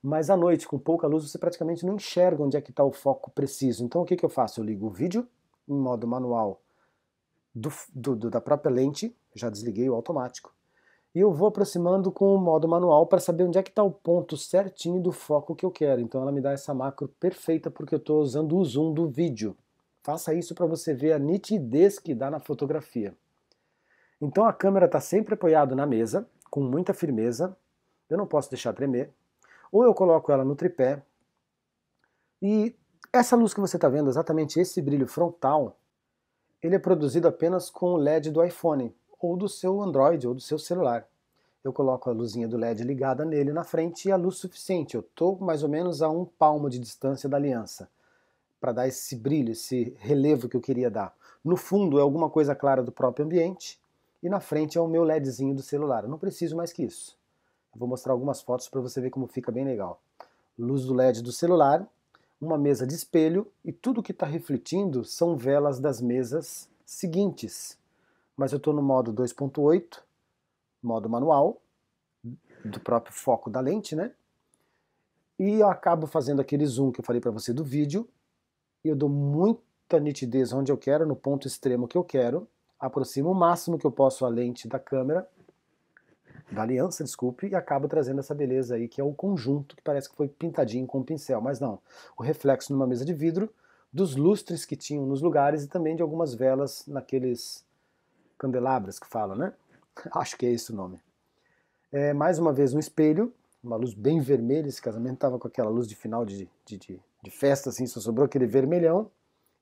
Mas à noite, com pouca luz, você praticamente não enxerga onde é que está o foco preciso. Então o que eu faço? Eu ligo o vídeo em modo manual da própria lente, já desliguei o automático, e eu vou aproximando com o modo manual para saber onde é que está o ponto certinho do foco que eu quero. Então ela me dá essa macro perfeita porque eu estou usando o zoom do vídeo. Faça isso para você ver a nitidez que dá na fotografia. Então a câmera está sempre apoiada na mesa, com muita firmeza, eu não posso deixar tremer, ou eu coloco ela no tripé, e essa luz que você está vendo, exatamente esse brilho frontal, ele é produzido apenas com o LED do iPhone, ou do seu Android, ou do seu celular. Eu coloco a luzinha do LED ligada nele na frente e a luz suficiente. Eu estou mais ou menos a um palmo de distância da aliança, para dar esse brilho, esse relevo que eu queria dar. No fundo é alguma coisa clara do próprio ambiente, e na frente é o meu LEDzinho do celular. Eu não preciso mais que isso. Eu vou mostrar algumas fotos para você ver como fica bem legal. Luz do LED do celular, uma mesa de espelho, e tudo que está refletindo são velas das mesas seguintes. Mas eu estou no modo 2.8, modo manual, do próprio foco da lente, né? E eu acabo fazendo aquele zoom que eu falei para você do vídeo, e eu dou muita nitidez onde eu quero, no ponto extremo que eu quero, aproximo o máximo que eu posso a lente da câmera, da aliança, desculpe, e acabo trazendo essa beleza aí, que é o conjunto, que parece que foi pintadinho com um pincel, mas não. O reflexo numa mesa de vidro, dos lustres que tinham nos lugares e também de algumas velas naqueles candelabros que falam, né? Acho que é esse o nome. Mais uma vez um espelho, uma luz bem vermelha, esse casamento estava com aquela luz de final de festa, assim, só sobrou aquele vermelhão.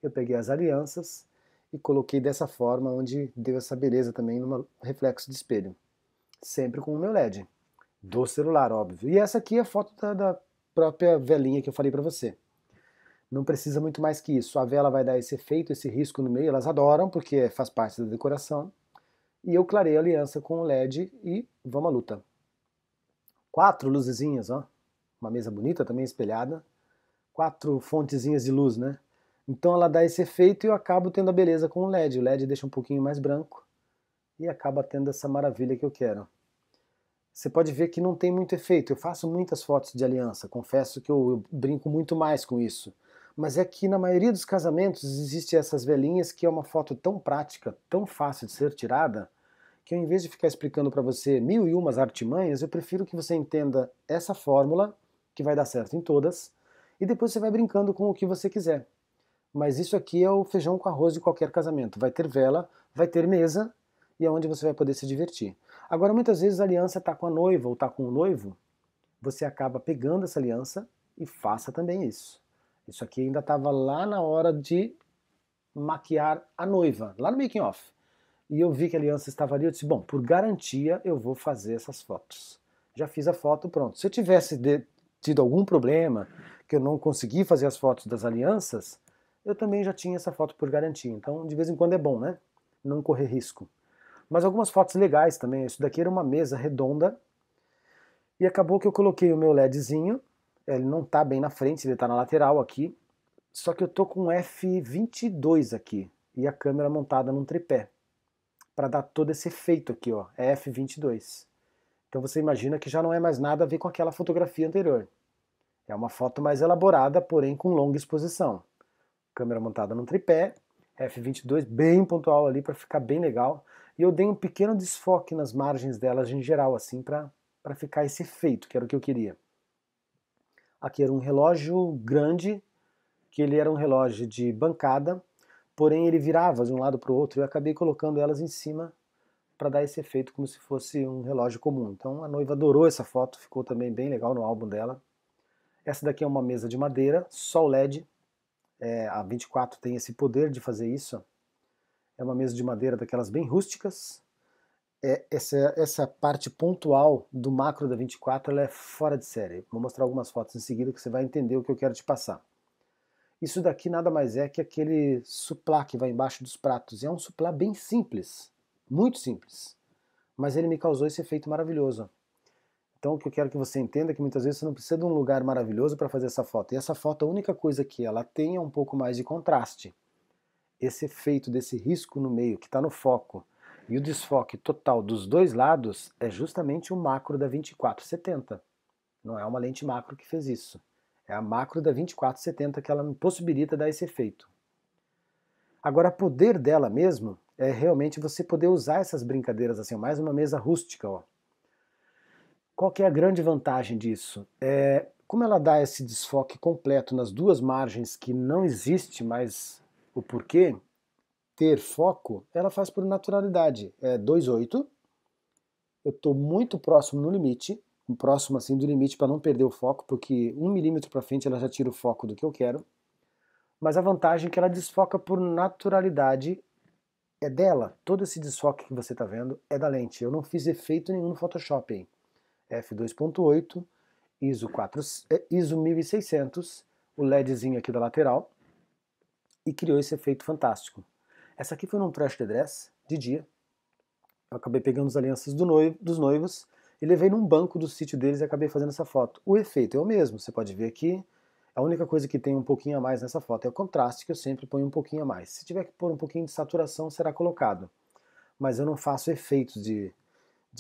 Eu peguei as alianças e coloquei dessa forma, onde deu essa beleza também no reflexo de espelho. Sempre com o meu LED, do celular, óbvio. E essa aqui é a foto da própria velinha que eu falei para você. Não precisa muito mais que isso. A vela vai dar esse efeito, esse risco no meio, elas adoram porque faz parte da decoração. E eu clareio a aliança com o LED e vamos à luta. 4 luzezinhas, ó. Uma mesa bonita também espelhada. 4 fontezinhas de luz, né? Então ela dá esse efeito e eu acabo tendo a beleza com o LED. O LED deixa um pouquinho mais branco e acaba tendo essa maravilha que eu quero. Você pode ver que não tem muito efeito. Eu faço muitas fotos de aliança, confesso que eu brinco muito mais com isso. Mas é que na maioria dos casamentos existem essas velinhas que é uma foto tão prática, tão fácil de ser tirada, que ao invés de ficar explicando para você mil e umas artimanhas, eu prefiro que você entenda essa fórmula, que vai dar certo em todas, e depois você vai brincando com o que você quiser. Mas isso aqui é o feijão com arroz de qualquer casamento. Vai ter vela, vai ter mesa, e é onde você vai poder se divertir. Agora, muitas vezes a aliança está com a noiva ou está com o noivo, você acaba pegando essa aliança e faça também isso. Isso aqui ainda estava lá na hora de maquiar a noiva, lá no making off. E eu vi que a aliança estava ali, eu disse, bom, por garantia eu vou fazer essas fotos. Já fiz a foto, pronto. Se eu tivesse tido algum problema, que eu não consegui fazer as fotos das alianças, eu também já tinha essa foto por garantia. Então, de vez em quando é bom, né? Não correr risco. Mas algumas fotos legais também. Isso daqui era uma mesa redonda e acabou que eu coloquei o meu LEDzinho. Ele não está bem na frente, ele está na lateral aqui. Só que eu tô com um F22 aqui e a câmera montada num tripé para dar todo esse efeito aqui, ó, é F22. Então você imagina que já não é mais nada a ver com aquela fotografia anterior. É uma foto mais elaborada, porém com longa exposição. Câmera montada num tripé, F22 bem pontual ali para ficar bem legal. E eu dei um pequeno desfoque nas margens delas em geral, assim, para ficar esse efeito, que era o que eu queria. Aqui era um relógio grande, que ele era um relógio de bancada, porém ele virava de um lado para o outro e eu acabei colocando elas em cima para dar esse efeito como se fosse um relógio comum. Então a noiva adorou essa foto, ficou também bem legal no álbum dela. Essa daqui é uma mesa de madeira, só o LED. A 24 tem esse poder de fazer isso. É uma mesa de madeira daquelas bem rústicas. Essa parte pontual do macro da 24 ela é fora de série. Vou mostrar algumas fotos em seguida que você vai entender o que eu quero te passar. Isso daqui nada mais é que aquele suplá que vai embaixo dos pratos. É um suplá bem simples, muito simples, mas ele me causou esse efeito maravilhoso. Então o que eu quero que você entenda é que muitas vezes você não precisa de um lugar maravilhoso para fazer essa foto. E essa foto, a única coisa que ela tem é um pouco mais de contraste. Esse efeito desse risco no meio, que está no foco, e o desfoque total dos dois lados é justamente o macro da 2470. Não é uma lente macro que fez isso. É a macro da 2470 que ela me possibilita dar esse efeito. Agora, o poder dela mesmo é realmente você poder usar essas brincadeiras assim, mais uma mesa rústica, ó. Qual que é a grande vantagem disso? Como ela dá esse desfoque completo nas duas margens que não existe mais o porquê ter foco, ela faz por naturalidade. É 2,8, eu estou muito próximo no limite, próximo assim do limite para não perder o foco, porque 1 milímetro para frente ela já tira o foco do que eu quero. Mas a vantagem é que ela desfoca por naturalidade, é dela. Todo esse desfoque que você está vendo é da lente. Eu não fiz efeito nenhum no Photoshop aí. F2.8, ISO 1600, o LEDzinho aqui da lateral, e criou esse efeito fantástico. Essa aqui foi num trash the dress, de dia. Eu acabei pegando as alianças dos noivos e levei num banco do sítio deles e acabei fazendo essa foto. O efeito é o mesmo, você pode ver aqui. A única coisa que tem um pouquinho a mais nessa foto é o contraste, que eu sempre ponho um pouquinho a mais. Se tiver que pôr um pouquinho de saturação, será colocado. Mas eu não faço efeitos de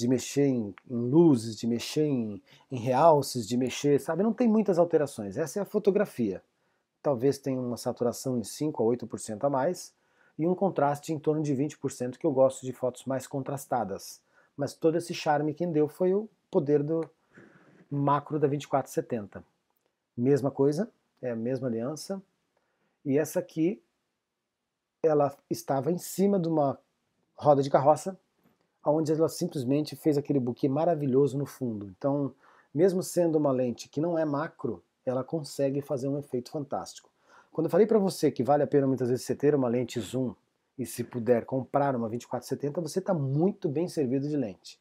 mexer em luzes, de mexer em realces, de mexer, sabe? Não tem muitas alterações. Essa é a fotografia. Talvez tenha uma saturação em 5 a 8% a mais e um contraste em torno de 20%, que eu gosto de fotos mais contrastadas. Mas todo esse charme quem deu foi o poder do macro da 2470. Mesma coisa, é a mesma aliança. E essa aqui, ela estava em cima de uma roda de carroça, onde ela simplesmente fez aquele buquê maravilhoso no fundo. Então, mesmo sendo uma lente que não é macro, ela consegue fazer um efeito fantástico. Quando eu falei para você que vale a pena muitas vezes você ter uma lente zoom e se puder comprar uma 2470, você está muito bem servido de lente.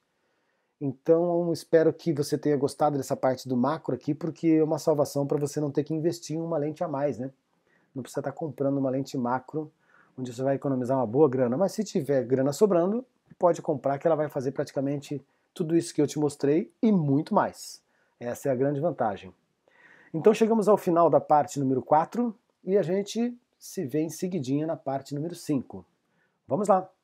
Então, espero que você tenha gostado dessa parte do macro aqui, porque é uma salvação para você não ter que investir em uma lente a mais, né? não precisa estar comprando uma lente macro, onde você vai economizar uma boa grana, mas se tiver grana sobrando, pode comprar que ela vai fazer praticamente tudo isso que eu te mostrei e muito mais. Essa é a grande vantagem. Então chegamos ao final da parte número 4 e a gente se vê em seguidinha na parte número 5. Vamos lá!